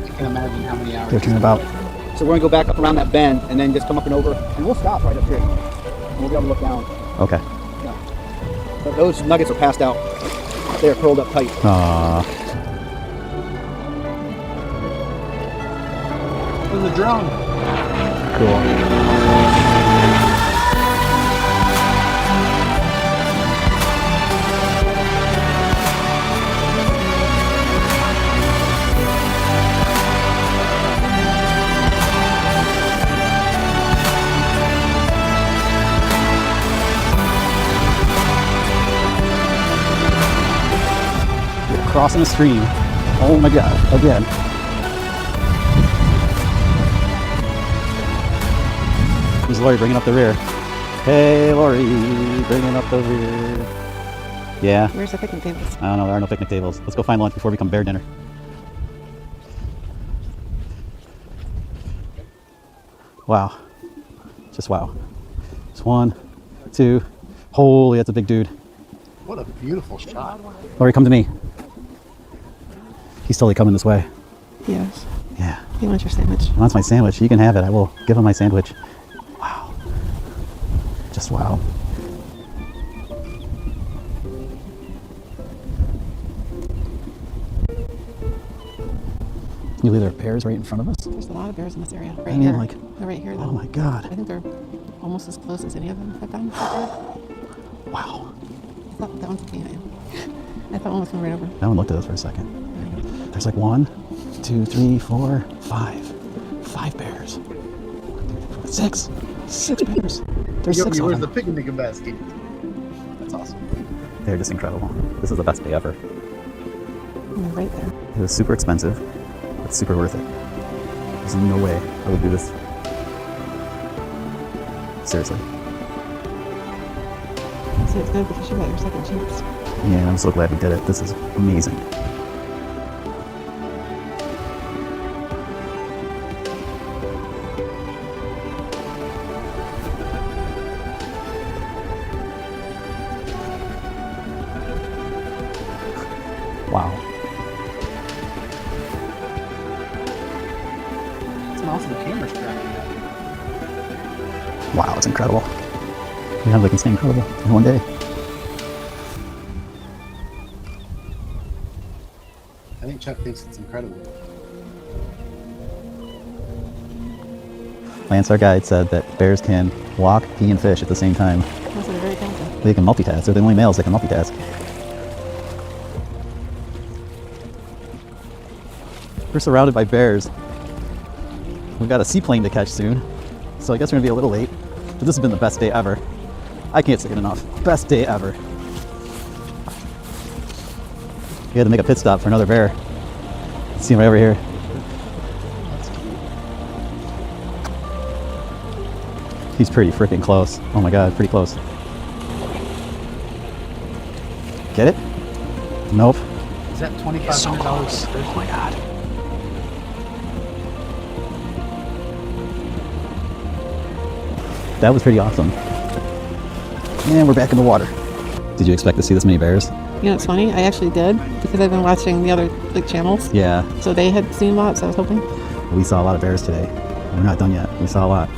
I can imagine how many hours. They're turning about. So we're going to go back up around that bend and then just come up and over. And we'll stop right up here. And we'll be able to look down. Okay. But those nuggets are passed out. They are curled up tight. Aww. From the drone. Cool. We're crossing a stream. Oh my god, again. There's Lori bringing up the rear. Hey, Lori, bringing up the rear. Yeah. Where's the picnic tables? I don't know. There are no picnic tables. Let's go find lunch before we become bear dinner. Wow. Just wow. It's 1, 2. Holy, that's a big dude. What a beautiful shot. Lori, come to me. He's totally coming this way. Yes. Yeah. He wants your sandwich. He wants my sandwich. You can have it. I will give him my sandwich. Wow. Just wow. Can you believe there are bears right in front of us? There's a lot of bears in this area. Right I mean, here. like, They're right here, though. oh my God. I think they're almost as close as any of them have been. Wow. I thought that one's a canine. I thought one was coming right over. That one looked at us for a second. There's like 1, 2, 3, 4, 5. 5 bears. 6. 6 bears. There's 6 of Where's them. the picnic basket? That's awesome. They're just incredible. This is the best day ever. And they're right there. It was super expensive, but super worth it. There's no way I would do this. Seriously. See, it's good because you got your second chance. Yeah, I'm so glad we did it. This is amazing. Wow. It's an awesome camera strap. Wow, it's incredible. We have like insane incredible in one day. I think Chuck thinks it's incredible. Lance, our guide, said that bears can walk, pee, and fish at the same time. Also, they're very talented. They can multitask. They're the only males that can multitask. We're surrounded by bears. We've got a seaplane to catch soon, so I guess we're gonna be a little late. But this has been the best day ever. I can't say it enough. Best day ever. We had to make a pit stop for another bear. See him right over here. He's pretty freaking close. Oh my God, pretty close. Get it? Nope. Is that $2,500? So close. Oh my God. That was pretty awesome. And we're back in the water. Did you expect to see this many bears? You know, it's funny. I actually did because I've been watching the other big channels. Yeah, So they had seen lots. I was hoping. we saw a lot of bears today. We're not done yet. We saw a lot.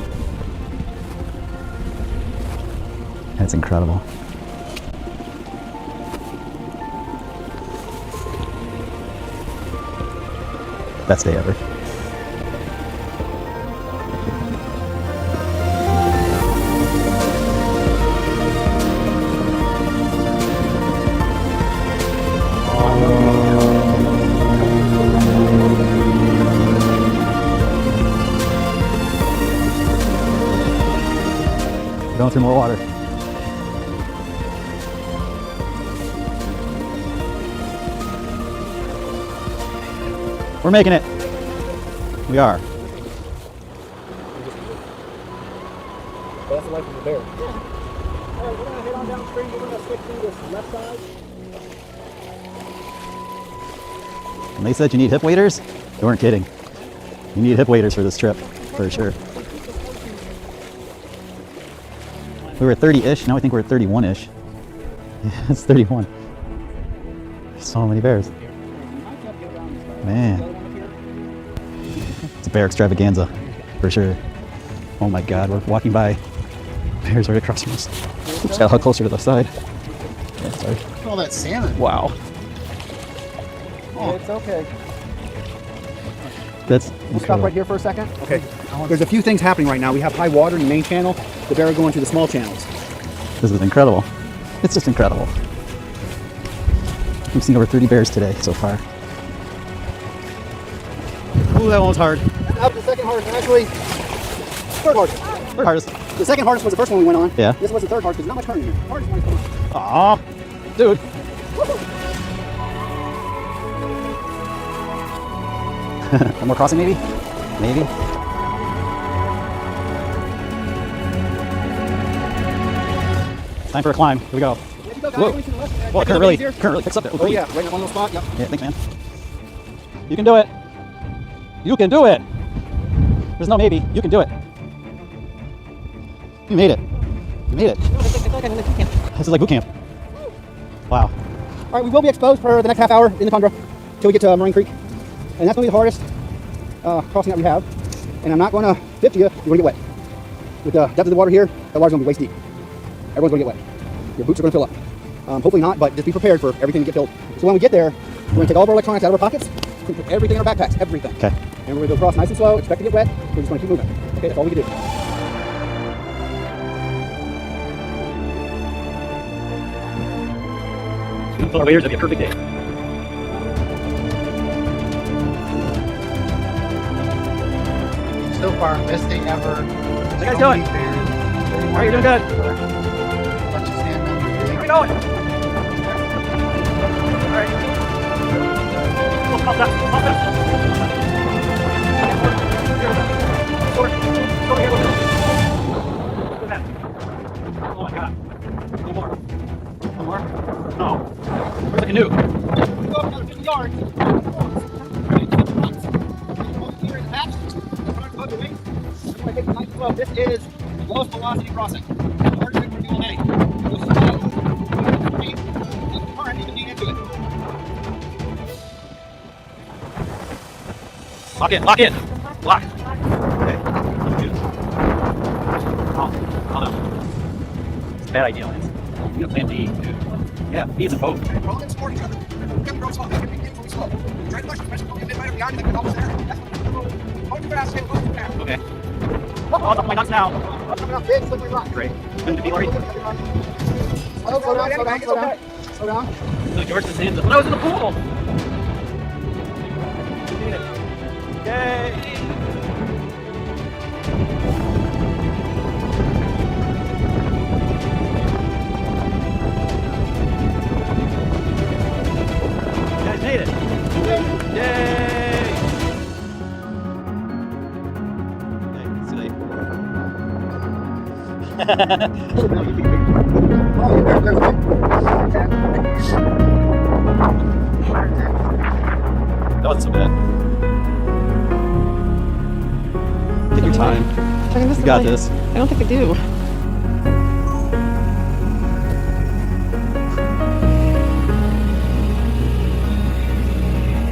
That's incredible. Best day ever. We're going through more water. We're making it. We are. That's the life of a bear. Yeah. All right, we're going to head on downstream. We're going to stick through this left side. When they said you need hip waders, they weren't kidding. You need hip waders for this trip, for sure. We were at 30-ish, now I think we're at 31-ish. Yeah, it's 31. There's so many bears. Man. It's a bear extravaganza, for sure. Oh my God, we're walking by bears right across from us. Just gotta hug closer to the side. Yeah, sorry. Look at all that salmon. Wow. Oh, it's okay. That's We'll stop incredible. right here for a second. Okay. There's a few things happening right now. We have high water in the main channel. The bear are going to the small channels. This is incredible. It's just incredible. We've seen over 30 bears today so far. Ooh, that one was hard. Up the second hardest, actually, third hardest. Third hardest. The second hardest was the first one we went on. Yeah. This was the third hardest because not much current in here. Hardest one is coming. Aw, dude. One more crossing, maybe? Maybe. Time for a climb. Here we go. Whoa. Well, current really picks up there. Oh, yeah, right in one little spot. Yep. Yeah, thanks, man. You can do it. You can do it. There's no maybe. You can do it. You made it. You made it. This is like boot camp. Wow. All right, we will be exposed for the next half hour in the tundra until we get to Marine Creek. And that's going to be the hardest crossing that we have. And I'm not going to tip to you. You're going to get wet. With the depth of the water here, the water's going to be waist deep. Everyone's going to get wet. Your boots are going to fill up. Hopefully not, but just be prepared for everything to get filled. So when we get there, we're going to take all of our electronics out of our pockets. We're going to put everything in our backpacks. Everything. Okay. And we're going to go across nice and slow. Expect to get wet. We're just going to keep moving. Okay, that's all we can do. Tell our waiters it'll be a perfect day. So far, best day ever. How you guys doing? All right, you're doing good. Where we going? All right. Pop that. Over here, look at that. Oh my god. One more. One more? No. Where's the canoe? Go up another 50 yards. Here in the back. Above the wings. I'm going to take the nice slow. This is lowest velocity crossing. The hardest thing we're doing today. Go slow. Let the current even lean into it. Lock in, lock in. Lock. Okay. Oh no. It's a bad idea, Lance. You got plan B, dude. Yeah, B is a boat. We're all going to support each other. We're going to go slow. We're going to get slow. Try to push, especially when we get right up behind you, like we're almost there. That's what we're going to ask you. Okay. Oh, it's up my nuts now. Coming up big, slippery rock. Great. Good to be Lori. Slow down. Slow down. So George just hands up. When I was in the pool. Yay! You guys made it. Yay! Okay, see you later. That wasn't so bad. Take your time. You got this. I don't think I do.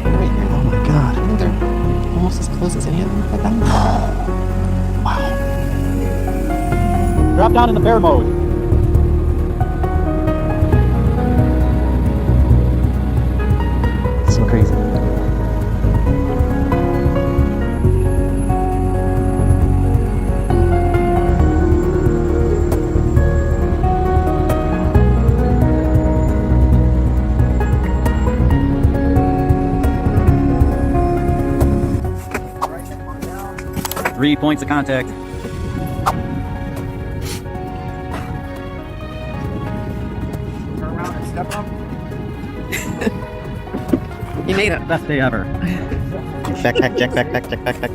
Oh my god. I think they're almost as close as any of them I've done. Wow. Drop down in the bear mode. So crazy. Three points of contact. Turn around and step up. You made it. Best day ever. Backpack, backpack.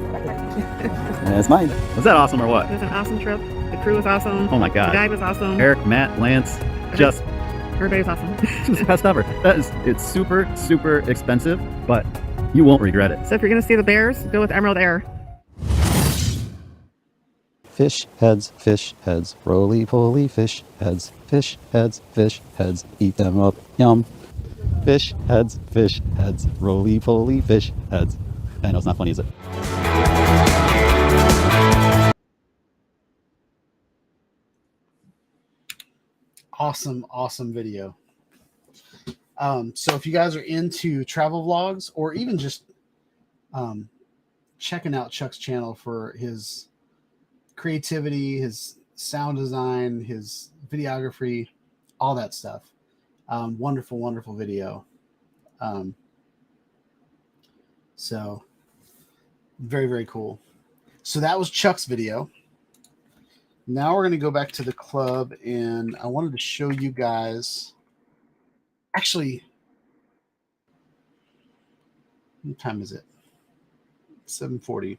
That's mine. Was that awesome or what? It was an awesome trip. The crew was awesome. Oh my god. The guide was awesome. Eric, Matt, Lance, just Everybody was awesome. just the best ever. It's super, super expensive, but you won't regret it. So if you're going to see the bears, go with Emerald Air. Fish heads, roly-poly fish heads, eat them up, yum. Fish heads, roly-poly fish heads. I know it's not funny, is it? Awesome video. So if you guys are into travel vlogs or even just checking out Chuck's channel for his creativity, his sound design, his videography, all that stuff, wonderful video. So very cool. So that was Chuck's video. Now we're going to go back to the club, and I wanted to show you guys. Actually, what time is it? 7:40.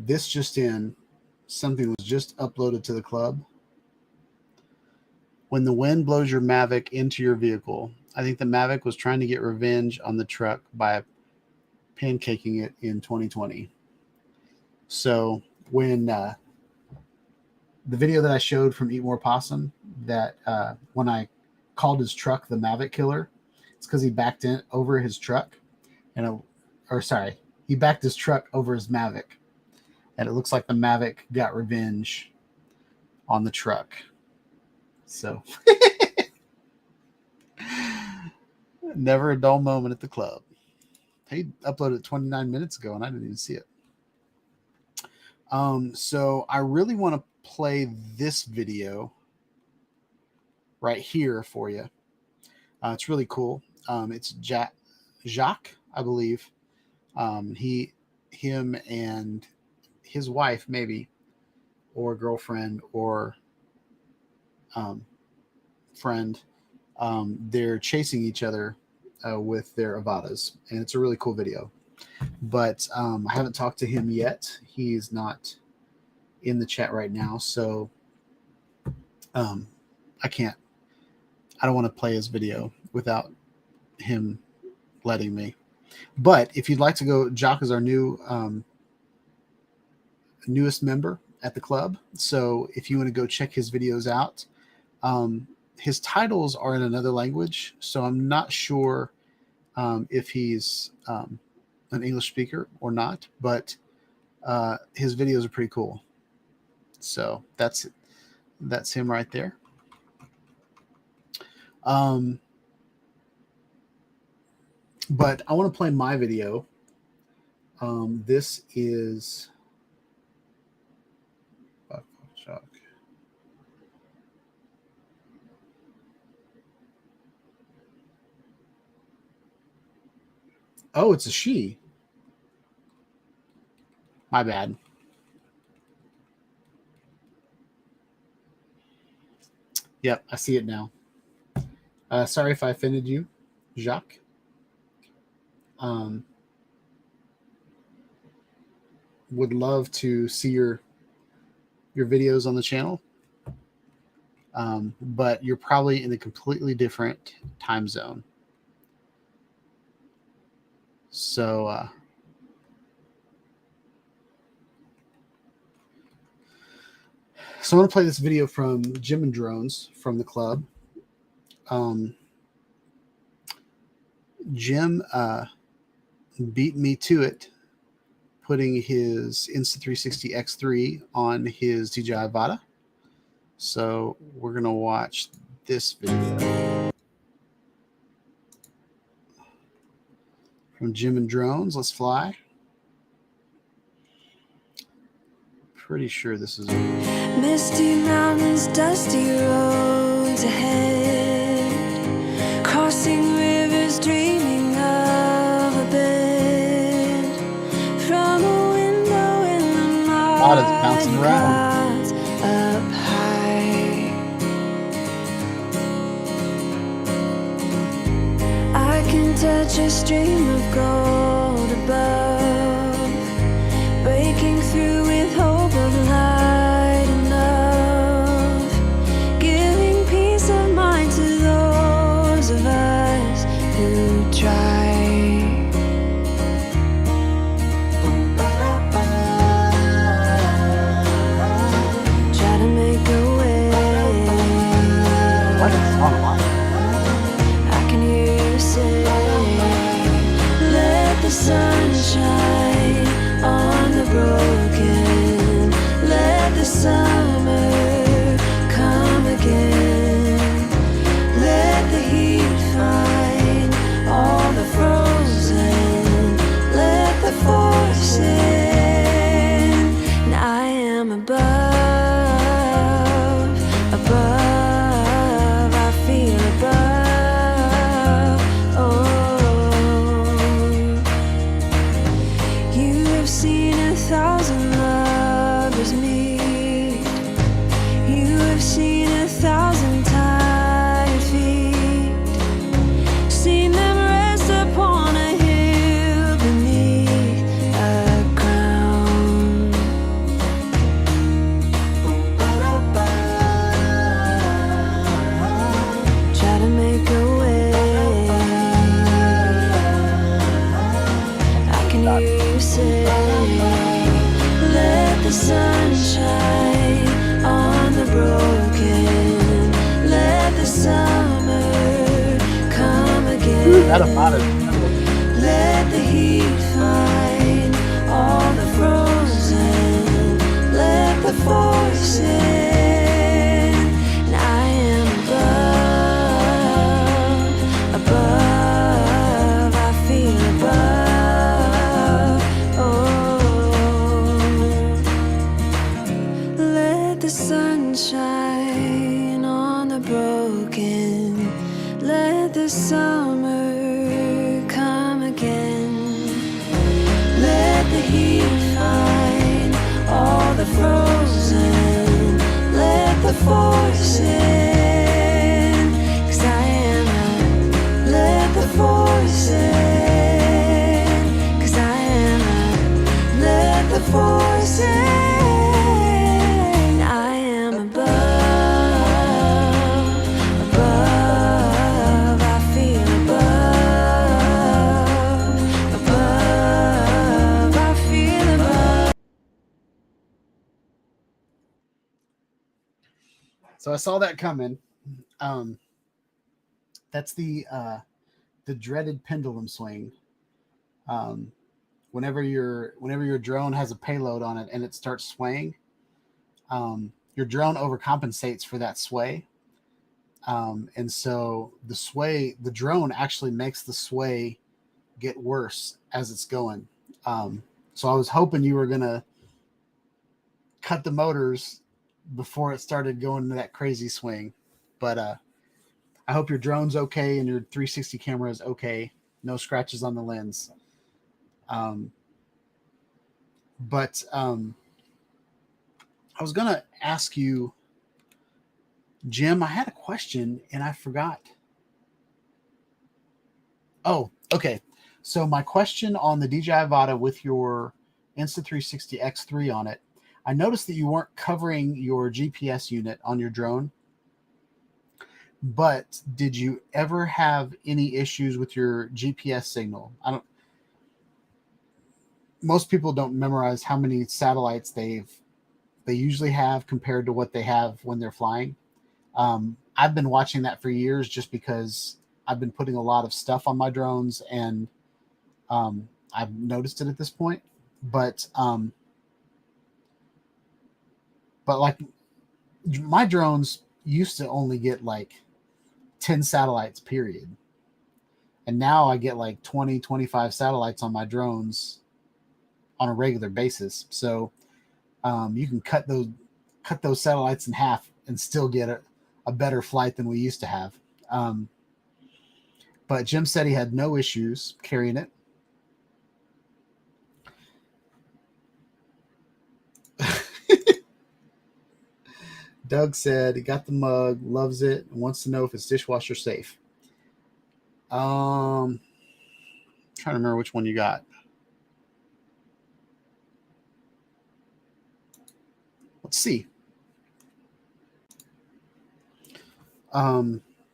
this just in, something was just uploaded to the club. When the wind blows your Mavic into your vehicle, I think the Mavic was trying to get revenge on the truck by pancaking it in 2020. So when the video that I showed from Eat More Possum, that when I called his truck the Mavic Killer, it's because he backed in over his truck, and he backed his truck over his Mavic, and it looks like the Mavic got revenge on the truck. So never a dull moment at the club. He uploaded 29 minutes ago and I didn't even see it. So I really want to play this video right here for you. It's really cool. It's Jacques, I believe. Him and his wife, maybe, or girlfriend, or friend, they're chasing each other with their Avatas, and it's a really cool video. But I haven't talked to him yet. He's not in the chat right now, so I don't want to play his video without him letting me. But if you'd like to go, Jock is our newest member at the club. So if you want to go check his videos out, his titles are in another language, so I'm not sure if he's an English speaker or not, but his videos are pretty cool. So that's him right there. But I want to play my video. This is oh, it's a she. My bad. Yep, I see it now. Sorry if I offended you, Jacques. Would love to see your videos on the channel. But you're probably in a completely different time zone. So I want to play this video from Jim and Drones from the club. Jim beat me to it, putting his Insta360 X3 on his DJI Avata. So we're going to watch this video from Jim and Drones. Let's fly. Pretty sure this is it. Misty mountains, dusty roads ahead, crossing rivers, dreaming of a bed from a window in the Avata's bouncing around. clouds up high. I can touch a stream of gold above, breaking through with hope of light enough, giving peace of mind to those of us who try. Try to make a way. What is song? I can hear you say, let the sun shine on the broken, let the summer come again, let the heat find all the frozen, let the force in, and I am above, I feel above, you have seen 1,000 lovers meet. You have seen 1,000 tired feet. Seen them rest upon a hill beneath a crown. can hear you say, let the sun shine on the broken, let the summer come again. That about it. Let the heat find all the frozen. Let the force in. And I am above, above. I feel above. Oh, let the sun shine on the broken. Let the summer come again. Let the heat find all the frozen. Let the force in. 'Cause I am a, let the force in. 'Cause I am a, let the force in. I am above, above. I feel above, above. I feel above. So I saw that coming. That's the dreaded pendulum swing. Whenever your drone has a payload on it and it starts swaying, your drone overcompensates for that sway. And so the drone actually makes the sway get worse as it's going. So I was hoping you were gonna cut the motors before it started going into that crazy swing. But I hope your drone's okay and your 360 camera is okay. No scratches on the lens. But I was gonna ask you, Jim, I had a question and I forgot. Oh, okay. So my question on the DJI Avata with your Insta360 X3 on it, I noticed that you weren't covering your GPS unit on your drone. But did you ever have any issues with your GPS signal? Most people don't memorize how many satellites they usually have compared to what they have when they're flying. I've been watching that for years just because I've been putting a lot of stuff on my drones and I've noticed it at this point. But like my drones used to only get like 10 satellites, period. And now I get like 20, 25 satellites on my drones on a regular basis. So you can cut those satellites in half and still get a better flight than we used to have. But Jim said he had no issues carrying it. Doug said he got the mug, loves it, and wants to know if it's dishwasher safe. Trying to remember which one you got. Let's see.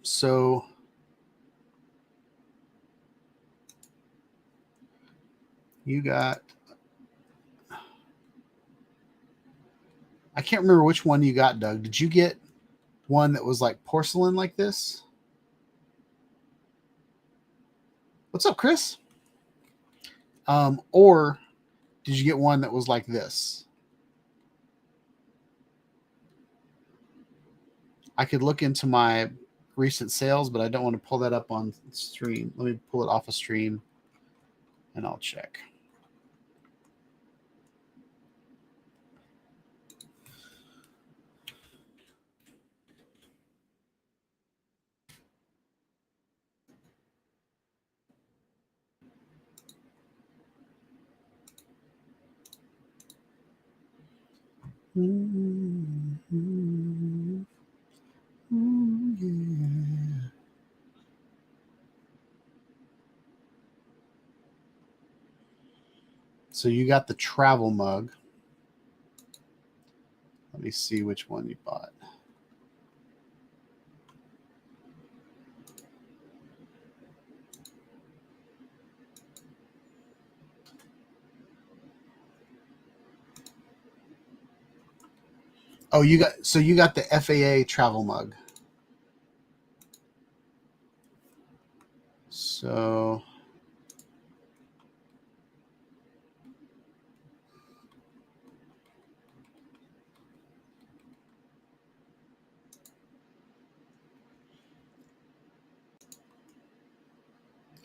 So you got, I can't remember which one you got, Doug. Did you get one that was like porcelain like this? What's up, Chris? Or did you get one that was like this? I could look into my recent sales, but I don't want to pull that up on stream. Let me pull it off of stream and I'll check. Yeah. So you got the travel mug. Let me see which one you bought. Oh, you got the FAA travel mug. So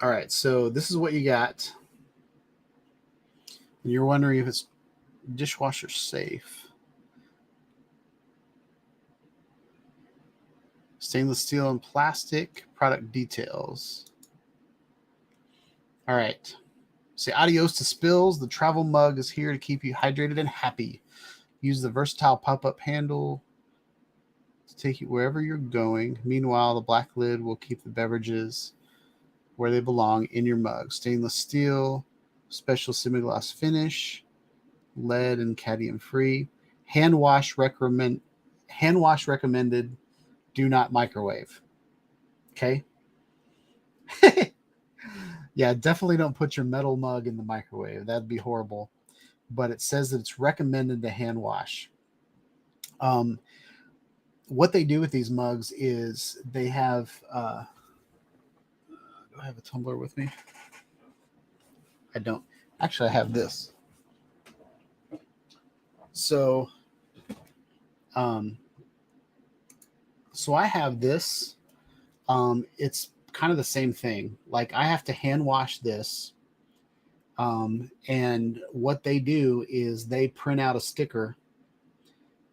all right, so this is what you got. And you're wondering if it's dishwasher safe. Stainless steel and plastic, product details. All right. Say adios to spills. The travel mug is here to keep you hydrated and happy. Use the versatile pop-up handle to take you wherever you're going. Meanwhile, the black lid will keep the beverages where they belong in your mug. Stainless steel, special semi-gloss finish, lead and cadmium free. Hand wash recommended. Do not microwave. Okay. Yeah, definitely don't put your metal mug in the microwave. That'd be horrible. But it says that it's recommended to hand wash. What they do with these mugs is they have. Do I have a tumbler with me? I don't. Actually, I have this. So I have this. It's kind of the same thing. Like I have to hand wash this. And what they do is they print out a sticker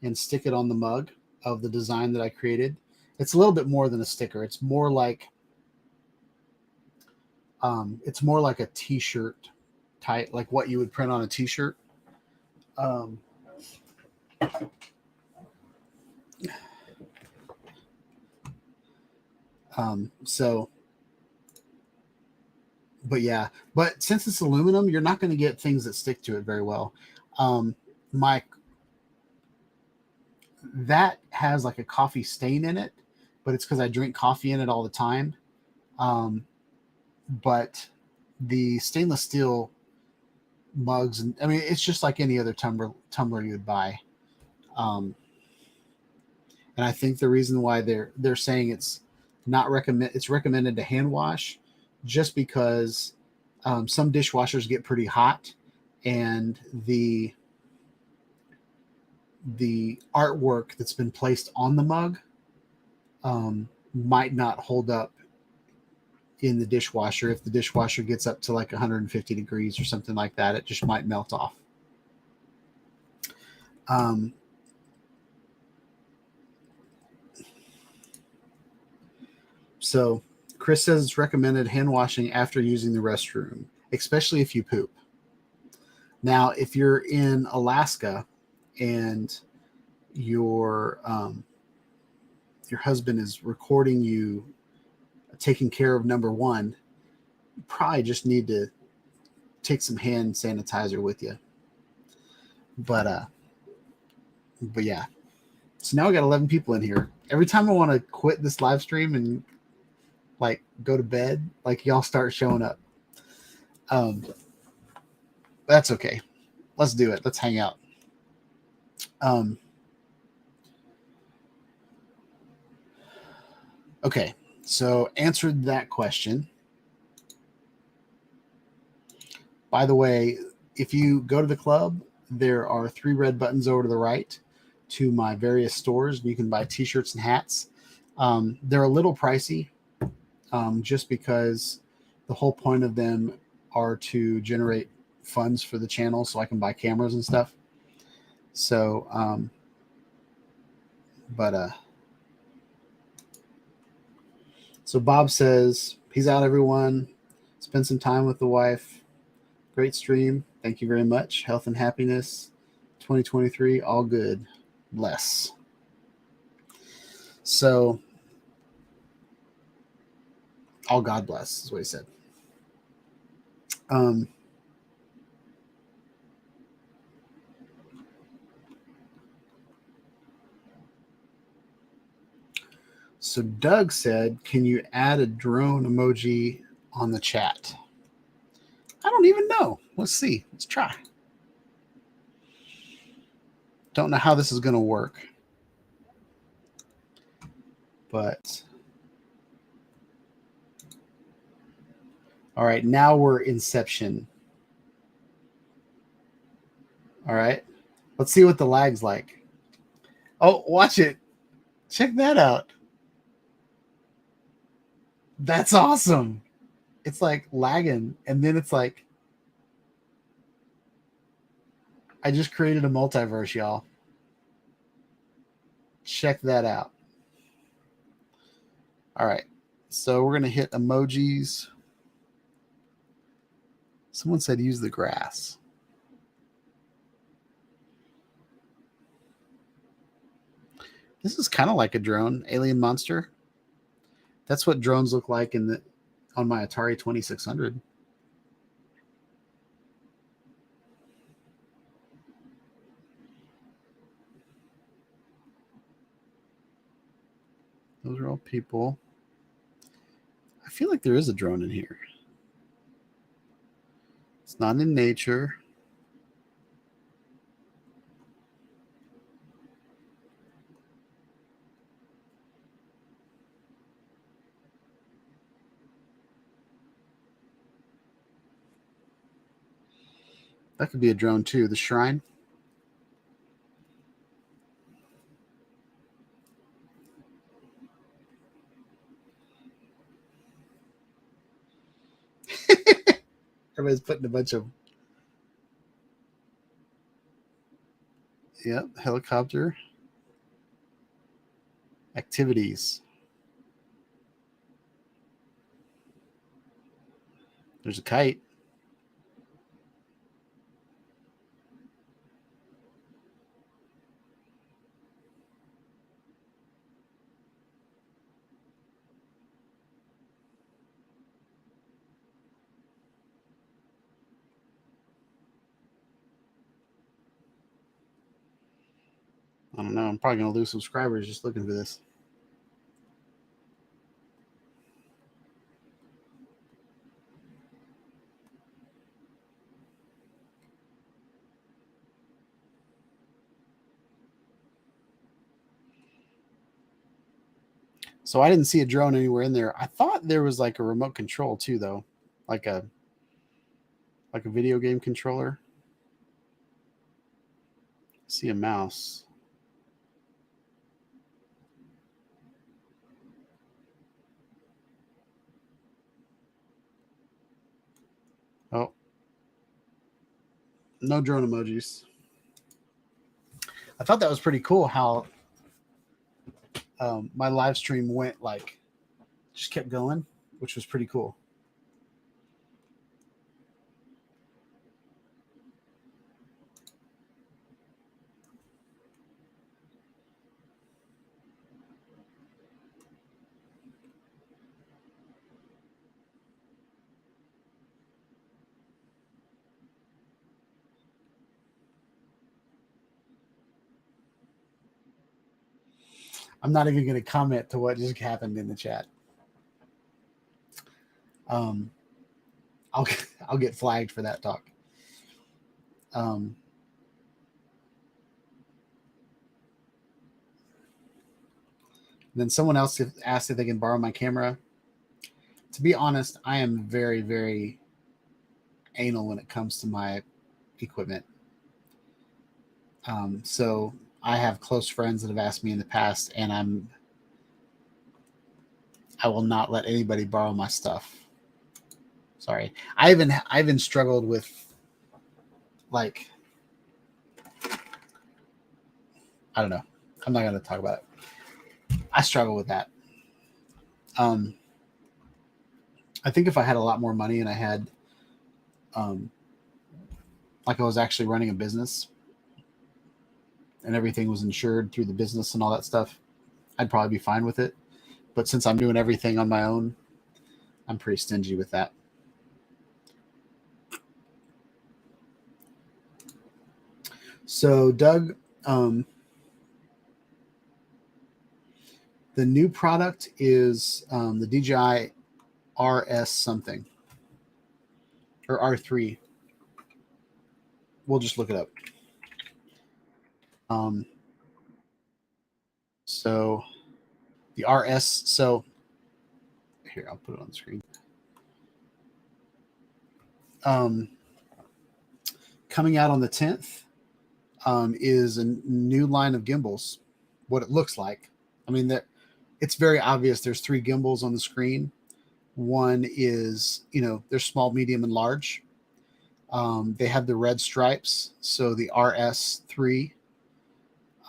and stick it on the mug of the design that I created. It's a little bit more than a sticker. It's more like a t-shirt type, like what you would print on a t-shirt. But yeah, but since it's aluminum, you're not going to get things that stick to it very well. That has like a coffee stain in it, but it's because I drink coffee in it all the time. But the stainless steel mugs, I mean, it's just like any other tumbler you would buy. And I think the reason why they're saying it's recommended to hand wash, just because some dishwashers get pretty hot, and the artwork that's been placed on the mug might not hold up in the dishwasher. If the dishwasher gets up to like 150 degrees or something like that, it just might melt off. So Chris says it's recommended hand washing after using the restroom, especially if you poop. Now, if you're in Alaska and your husband is recording you taking care of number one, you probably just need to take some hand sanitizer with you. But yeah. So now we got 11 people in here. Every time I want to quit this live stream and like go to bed, like y'all start showing up. That's okay. Let's do it. Let's hang out. Okay. So answered that question. By the way, if you go to the club, there are 3 red buttons over to the right to my various stores. You can buy t-shirts and hats. They're a little pricey, just because the whole point of them are to generate funds for the channel so I can buy cameras and stuff. So, so Bob says, peace out, everyone. Spend some time with the wife. Great stream. Thank you very much. Health and happiness. 2023, all good. Bless. So, all God bless is what he said. So Doug said, can you add a drone emoji on the chat? I don't even know. Let's see. Let's try. Don't know how this is going to work. but all right, now we're Inception. All right, let's see what the lag's like. Oh, watch it. Check that out. That's awesome. It's like lagging, and then it's like I just created a multiverse, y'all. Check that out. All right, so we're gonna hit emojis. Someone said use the grass. This is kind of like a drone, alien monster. That's what drones look like on my Atari 2600. Those are all people. I feel like there is a drone in here. It's not in nature. That could be a drone too. The shrine. Everybody's putting a bunch of. Yep, helicopter. Activities. There's a kite. I don't know. I'm probably going to lose subscribers just looking for this. So I didn't see a drone anywhere in there. I thought there was like a remote control too, though, like a video game controller. I see a mouse. Oh, no drone emojis. I thought that was pretty cool how my live stream went like just kept going, which was pretty cool. I'm not even going to comment to what just happened in the chat. I'll get flagged for that talk. Then someone else asked if they can borrow my camera. To be honest, I am very, very anal when it comes to my equipment. So I have close friends that have asked me in the past, and I will not let anybody borrow my stuff. Sorry. I even struggled with like, I don't know. I'm not going to talk about it. I struggle with that. I think if I had a lot more money and I had, like I was actually running a business and everything was insured through the business and all that stuff, I'd probably be fine with it. But since I'm doing everything on my own, I'm pretty stingy with that. So Doug, the new product is the DJI RS something or R3. We'll just look it up. So the RS. So here, I'll put it on the screen. Coming out on the 10th is a new line of gimbals. What it looks like. I mean, it's very obvious. There's 3 gimbals on the screen. One is, they're small, medium, and large. They have the red stripes, so the RS3.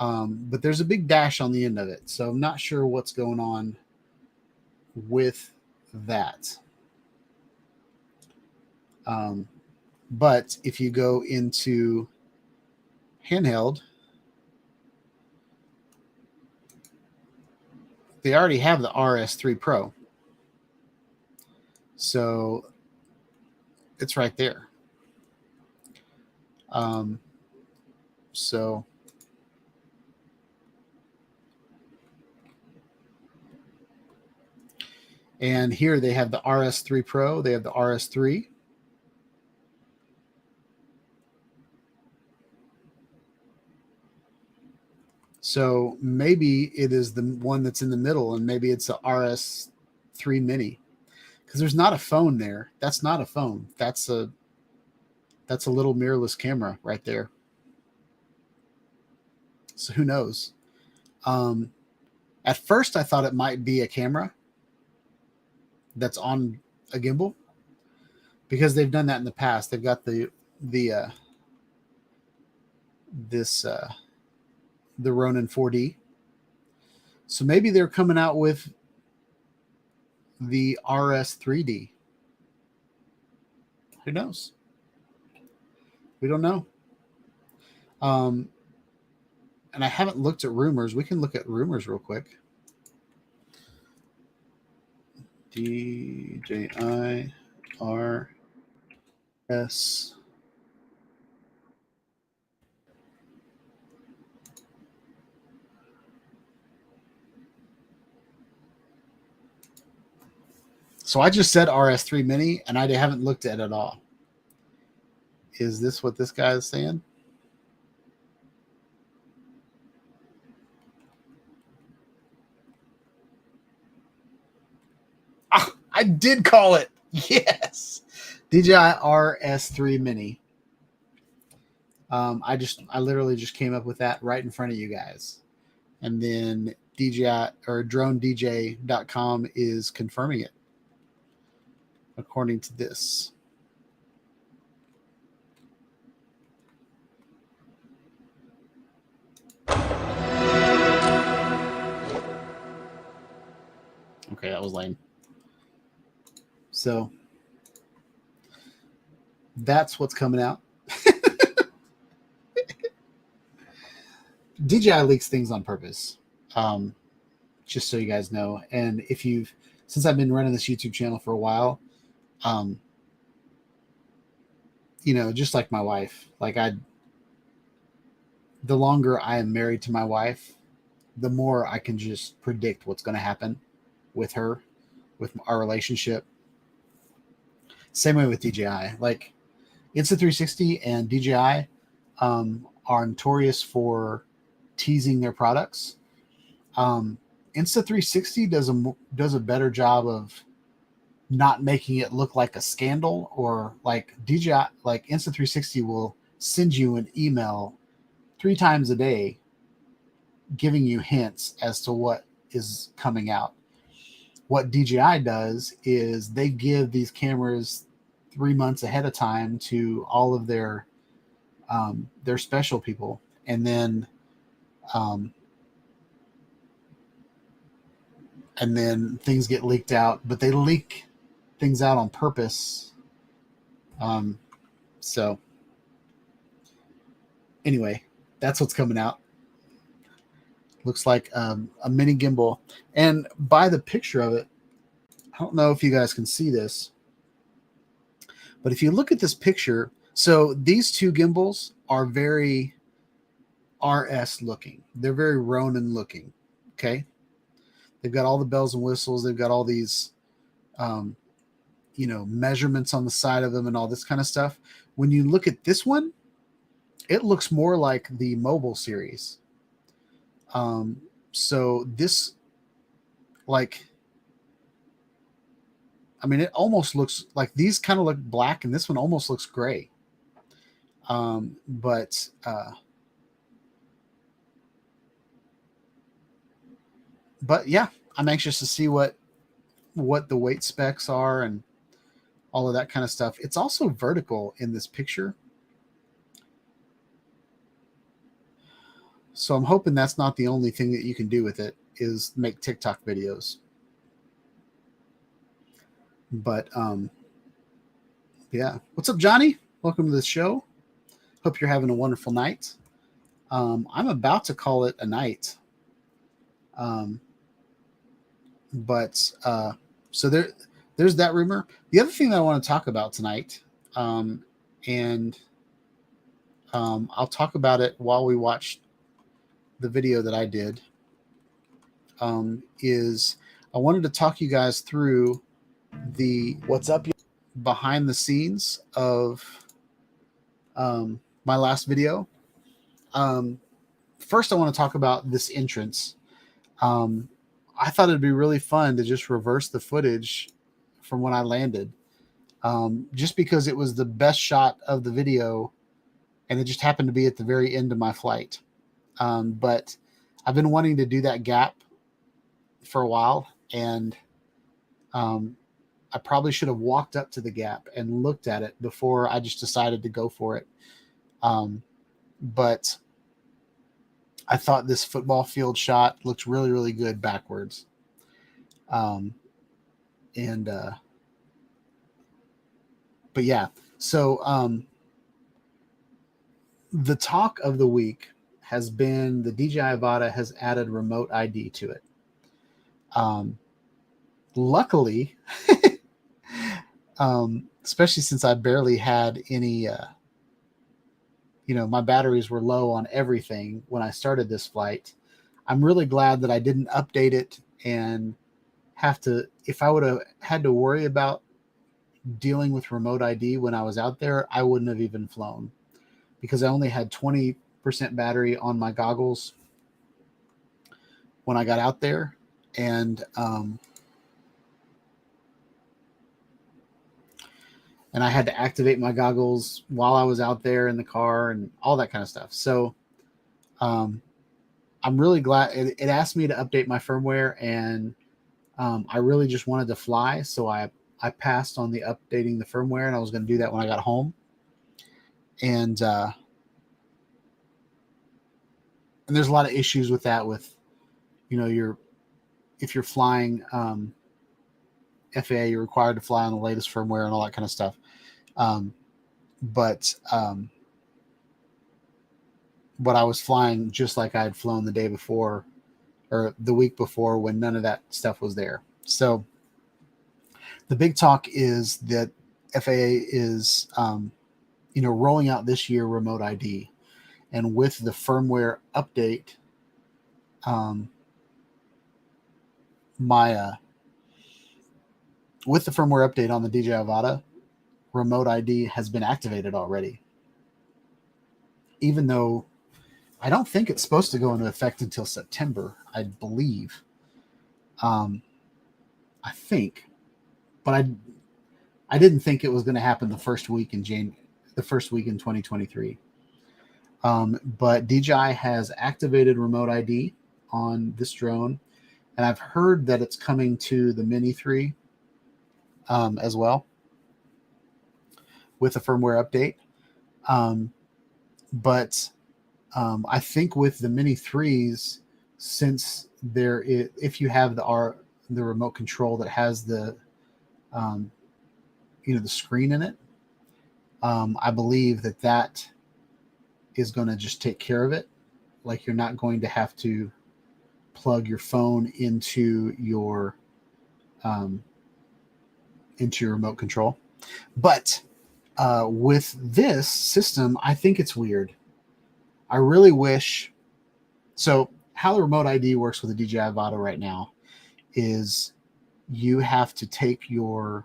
But there's a big dash on the end of it, so I'm not sure what's going on with that. But if you go into handheld, they already have the RS3 Pro. So it's right there. So and here they have the RS3 Pro, they have the RS3. So maybe it is the one that's in the middle, and maybe it's a RS3 Mini, because there's not a phone there. That's not a phone. That's a little mirrorless camera right there. So who knows? At first, I thought it might be a camera that's on a gimbal, because they've done that in the past. They've got the Ronin 4D. So maybe they're coming out with the RS3D. Who knows? We don't know. And I haven't looked at rumors. We can look at rumors real quick. DJI RS. So I just said RS3 Mini, and I haven't looked at it at all. Is this what this guy is saying? Ah, I did call it. Yes. DJI RS3 Mini. I literally just came up with that right in front of you guys. And then DJI or DroneDJ.com is confirming it, according to this. Okay, that was lame. So that's what's coming out. DJI leaks things on purpose, just so you guys know. And since I've been running this YouTube channel for a while, just like my wife, the longer I am married to my wife, the more I can just predict what's going to happen with her, with our relationship. Same way with DJI. Like Insta360 and DJI are notorious for teasing their products. Insta360 does a better job of not making it look like a scandal, or like DJI, like Insta360 will send you an email 3 times a day giving you hints as to what is coming out. What DJI does is they give these cameras 3 months ahead of time to all of their special people, and then things get leaked out, but they leak things out on purpose. So anyway, that's what's coming out. Looks like a mini gimbal. And by the picture of it, I don't know if you guys can see this, but if you look at this picture, so these 2 gimbals are very RS looking. They're very Ronin looking. Okay. They've got all the bells and whistles. They've got all these, measurements on the side of them and all this kind of stuff. When you look at this one, it looks more like the mobile series. So this like, I mean, it almost looks like these kind of look black, and this one almost looks gray. But yeah, I'm anxious to see what the weight specs are and all of that kind of stuff. It's also vertical in this picture, so I'm hoping that's not the only thing that you can do with it is make TikTok videos. But yeah, what's up, Johnny? Welcome to the show. Hope you're having a wonderful night. I'm about to call it a night. But so there's that rumor. The other thing that I want to talk about tonight, and I'll talk about it while we watch the video that I did, is I wanted to talk you guys through the what's up behind the scenes of my last video. First, I want to talk about this entrance. I thought it'd be really fun to just reverse the footage from when I landed, just because it was the best shot of the video, and it just happened to be at the very end of my flight. But I've been wanting to do that gap for a while, and I probably should have walked up to the gap and looked at it before I just decided to go for it. But I thought this football field shot looked really, really good backwards. But yeah, so the talk of the week has been the DJI Avata has added remote ID to it. Luckily, especially since I barely had any, my batteries were low on everything when I started this flight. I'm really glad that I didn't update it and have to, if I would have had to worry about dealing with remote ID when I was out there, I wouldn't have even flown, because I only had 20% battery on my goggles when I got out there. And I had to activate my goggles while I was out there in the car and all that kind of stuff. So I'm really glad it asked me to update my firmware, and I really just wanted to fly. So I passed on the updating the firmware, and I was going to do that when I got home. And there's a lot of issues with that, with, if you're flying FAA, you're required to fly on the latest firmware and all that kind of stuff. But I was flying just like I had flown the day before or the week before, when none of that stuff was there. So the big talk is that FAA is, rolling out this year remote ID, and with the firmware update, with the firmware update on the DJI Avata, remote ID has been activated already, even though I don't think it's supposed to go into effect until September, I believe. I think, but I didn't think it was going to happen the first week in 2023. But DJI has activated remote ID on this drone, and I've heard that it's coming to the Mini 3 as well, with a firmware update. But I think with the Mini 3s, since there is, if you have the remote control that has the the screen in it, I believe that is going to just take care of it. Like, you're not going to have to plug your phone into your remote control. But with this system, I think it's weird. I really wish. So how the remote ID works with the DJI Avata right now is you have to take the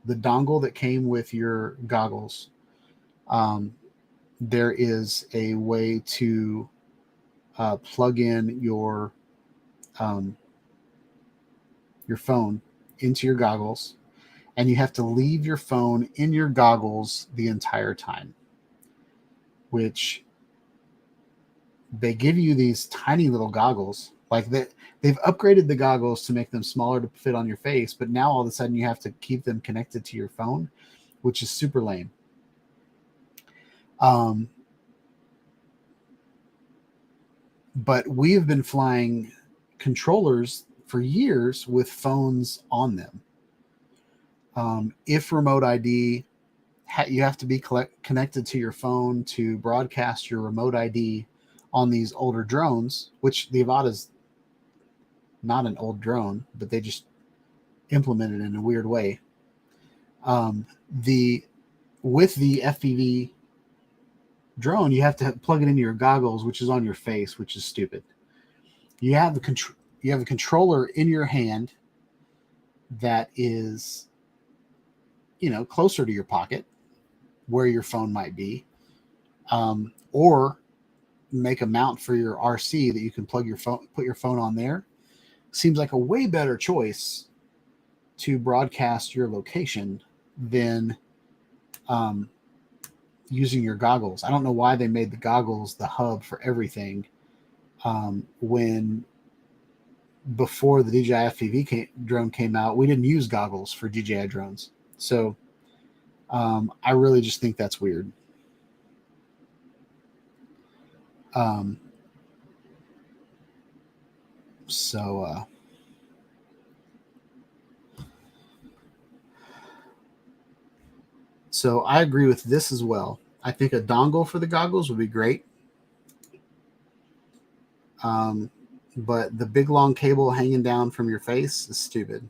dongle that came with your goggles. There is a way to plug in your your phone into your goggles, and you have to leave your phone in your goggles the entire time, which they give you these tiny little goggles. Like they've upgraded the goggles to make them smaller to fit on your face, but now all of a sudden you have to keep them connected to your phone, which is super lame. But we have been flying controllers for years with phones on them. If remote ID, you have to be connected to your phone to broadcast your remote ID on these older drones, which the Avata is not an old drone, but they just implemented it in a weird way. With the FPV drone, you have to plug it into your goggles, which is on your face, which is stupid. You have a controller in your hand that is, closer to your pocket where your phone might be, or make a mount for your RC that you can put your phone on there. Seems like a way better choice to broadcast your location than using your goggles. I don't know why they made the goggles the hub for everything, when before the DJI FPV drone came out, we didn't use goggles for DJI drones. So I really just think that's weird. So I agree with this as well. I think a dongle for the goggles would be great. But the big long cable hanging down from your face is stupid.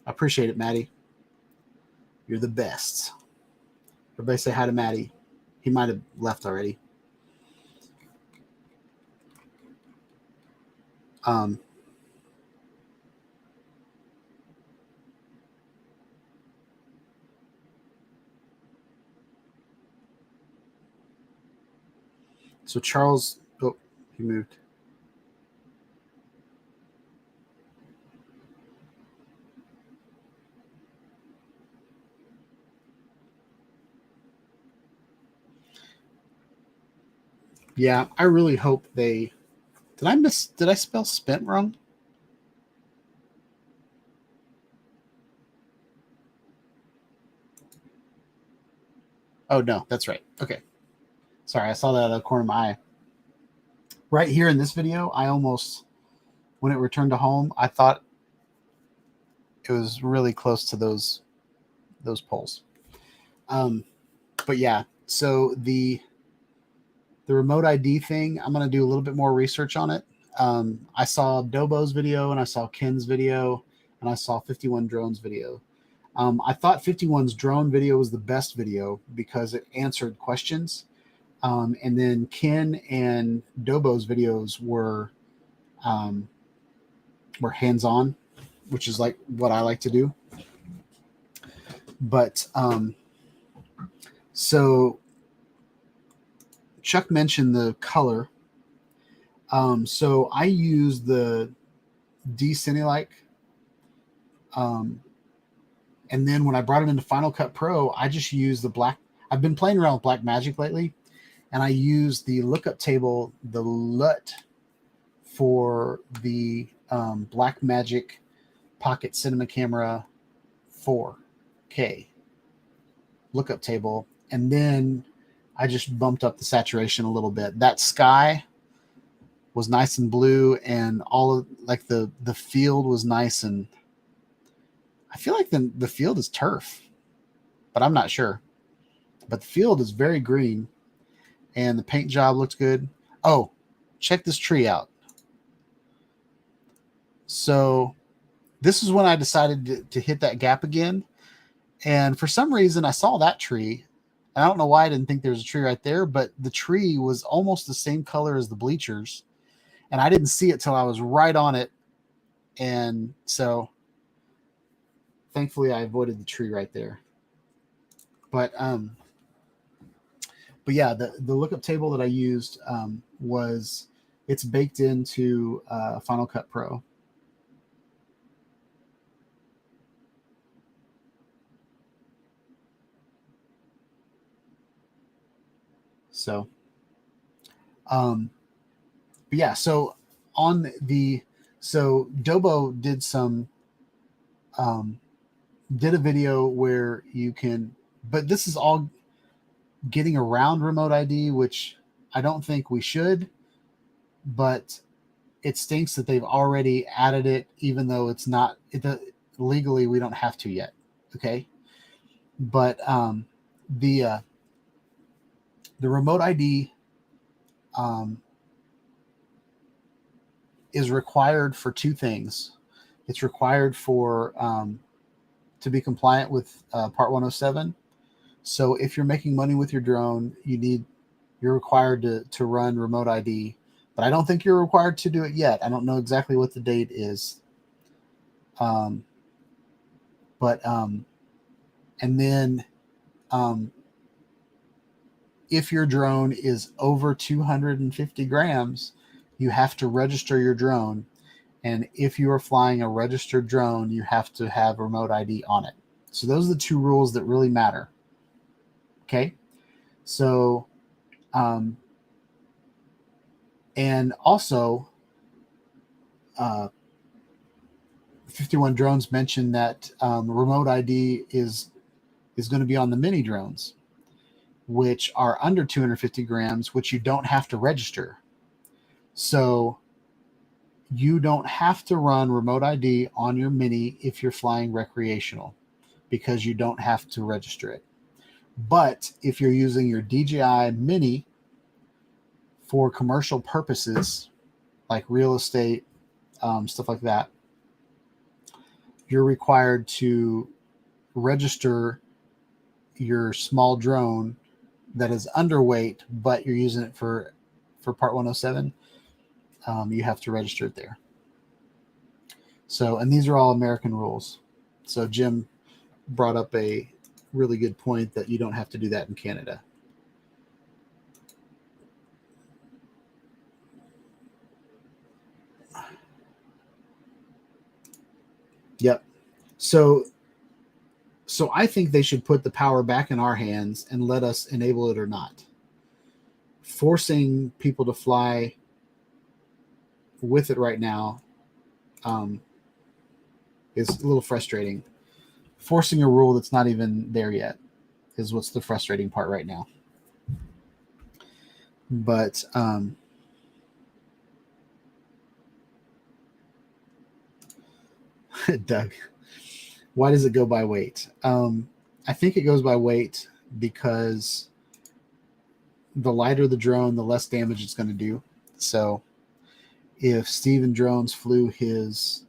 I appreciate it, Maddie. You're the best. Everybody say hi to Maddie. He might have left already. So Charles, he moved. Yeah, I really hope they. Did I spell spent wrong? Oh no, that's right. Okay. Sorry, I saw that out of the corner of my eye. Right here in this video, I almost, when it returned to home, I thought it was really close to those poles. But yeah, so the remote ID thing, I'm going to do a little bit more research on it. I saw Dobo's video, and I saw Ken's video, and I saw 51 Drone's video. I thought 51's drone video was the best video because it answered questions. And then Ken and Dobo's videos were hands-on, which is like what I like to do. But so Chuck mentioned the color. So I use the D-Cinelike. And then when I brought it into Final Cut Pro, I just used the black. I've been playing around with Blackmagic lately, and I used the lookup table, the LUT, for the Blackmagic Pocket Cinema Camera 4K lookup table, and then I just bumped up the saturation a little bit. That sky was nice and blue, and all of like the field was nice, and I feel like the field is turf, but I'm not sure. But the field is very green, and the paint job looks good. Oh, check this tree out. So this is when I decided to hit that gap again. And for some reason, I saw that tree. I don't know why I didn't think there was a tree right there, but the tree was almost the same color as the bleachers. And I didn't see it till I was right on it. And so thankfully I avoided the tree right there. But yeah, the lookup table that I used it's baked into Final Cut Pro. So, but yeah, so Dobo did did a video where you can, but this is all getting around remote ID, which I don't think we should, but it stinks that they've already added it, even though it's not, legally, we don't have to yet. Okay. But, the remote ID, is required for two things. It's required for, to be compliant with Part 107. So if you're making money with your drone, you're required to run remote ID, but I don't think you're required to do it yet. I don't know exactly what the date is. And then if your drone is over 250 grams, you have to register your drone. And if you are flying a registered drone, you have to have remote ID on it. So those are the two rules that really matter. Okay. So, and also, 51 Drones mentioned that remote ID is going to be on the mini drones, which are under 250 grams, which you don't have to register. So you don't have to run remote ID on your mini if you're flying recreational, because you don't have to register it. But if you're using your DJI Mini for commercial purposes, like real estate, stuff like that, you're required to register your small drone that is underweight, but you're using it for Part 107. You have to register it there. So, and these are all American rules. So Jim brought up a really good point that you don't have to do that in Canada. Yep. So I think they should put the power back in our hands and let us enable it or not. Forcing people to fly with it right now is a little frustrating. Forcing a rule that's not even there yet is what's the frustrating part right now. But Doug, why does it go by weight? I think it goes by weight because the lighter the drone, the less damage it's going to do. So if Steven Drones flew his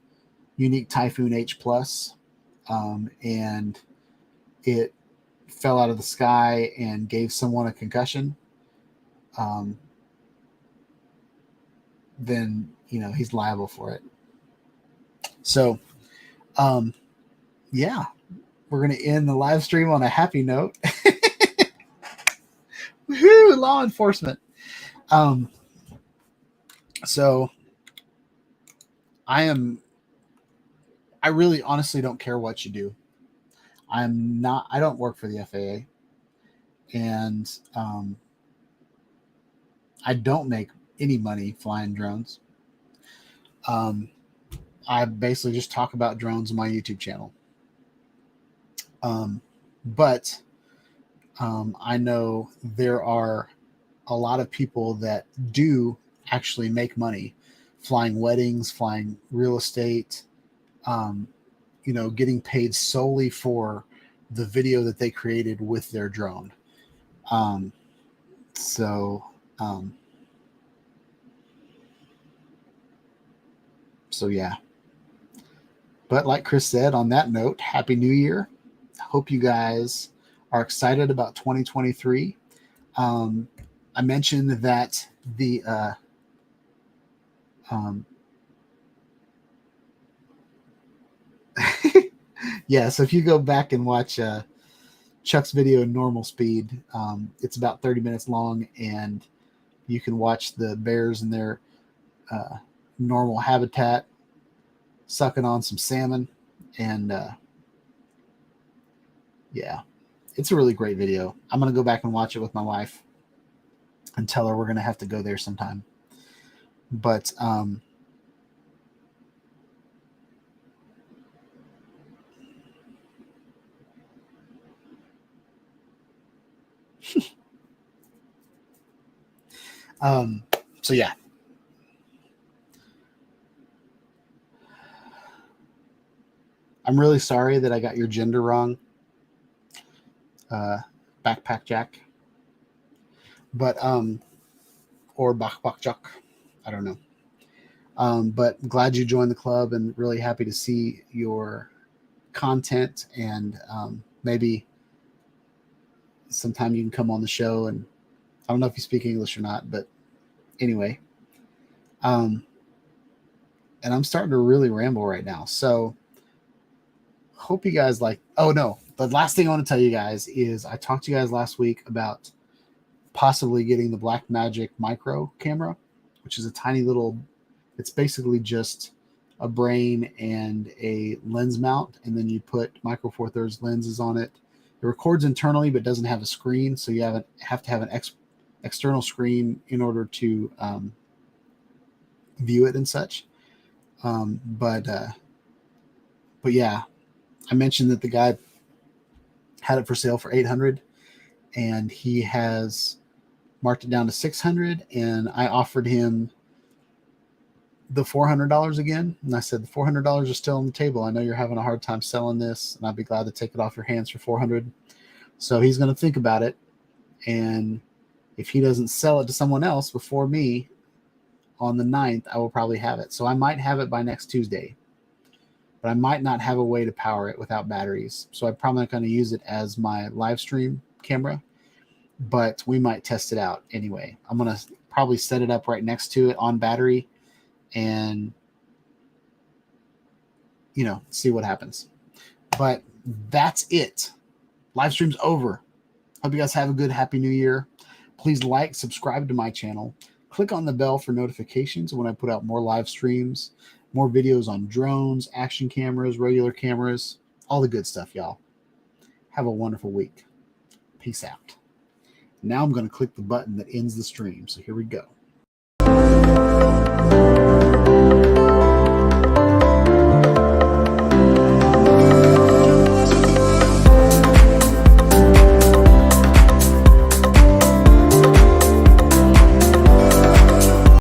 unique Typhoon H Plus, and it fell out of the sky and gave someone a concussion, then he's liable for it. So, yeah, we're gonna end the live stream on a happy note. Woohoo! Law enforcement. So I really honestly don't care what you do. I don't work for the FAA, and I don't make any money flying drones. I basically just talk about drones on my YouTube channel. But I know there are a lot of people that do actually make money flying weddings, flying real estate, getting paid solely for the video that they created with their drone. So yeah. But like Chris said, on that note, Happy New Year. Hope you guys are excited about 2023. I mentioned that the yeah, so if you go back and watch Chuck's video in normal speed, it's about 30 minutes long, and you can watch the bears in their normal habitat sucking on some salmon. And yeah, it's a really great video. I'm going to go back and watch it with my wife and tell her we're going to have to go there sometime. But so yeah. I'm really sorry that I got your gender wrong, Backpack Jack. But or Backpack Jack, I don't know. But glad you joined the club and really happy to see your content, and maybe sometime you can come on the show. And I don't know if you speak English or not, but anyway, and I'm starting to really ramble right now. So hope you guys like, oh no, the last thing I want to tell you guys is I talked to you guys last week about possibly getting the Blackmagic micro camera, which is a tiny little, it's basically just a brain and a lens mount, and then you put micro four thirds lenses on it. It records internally, but doesn't have a screen, so you have to have an external screen in order to view it and such. But yeah, I mentioned that the guy had it for sale for $800, and he has marked it down to $600, and I offered him the $400 again. And I said, the $400 is still on the table. I know you're having a hard time selling this, and I'd be glad to take it off your hands for $400. So he's going to think about it. And if he doesn't sell it to someone else before me on the 9th, I will probably have it. So I might have it by next Tuesday, but I might not have a way to power it without batteries. So I'm probably not going to use it as my live stream camera, but we might test it out anyway. I'm going to probably set it up right next to it on battery and, see what happens. But that's it. Live stream's over. Hope you guys have a good Happy New Year. Please like, subscribe to my channel. Click on the bell for notifications when I put out more live streams, more videos on drones, action cameras, regular cameras, all the good stuff, y'all. Have a wonderful week. Peace out. Now I'm going to click the button that ends the stream. So here we go.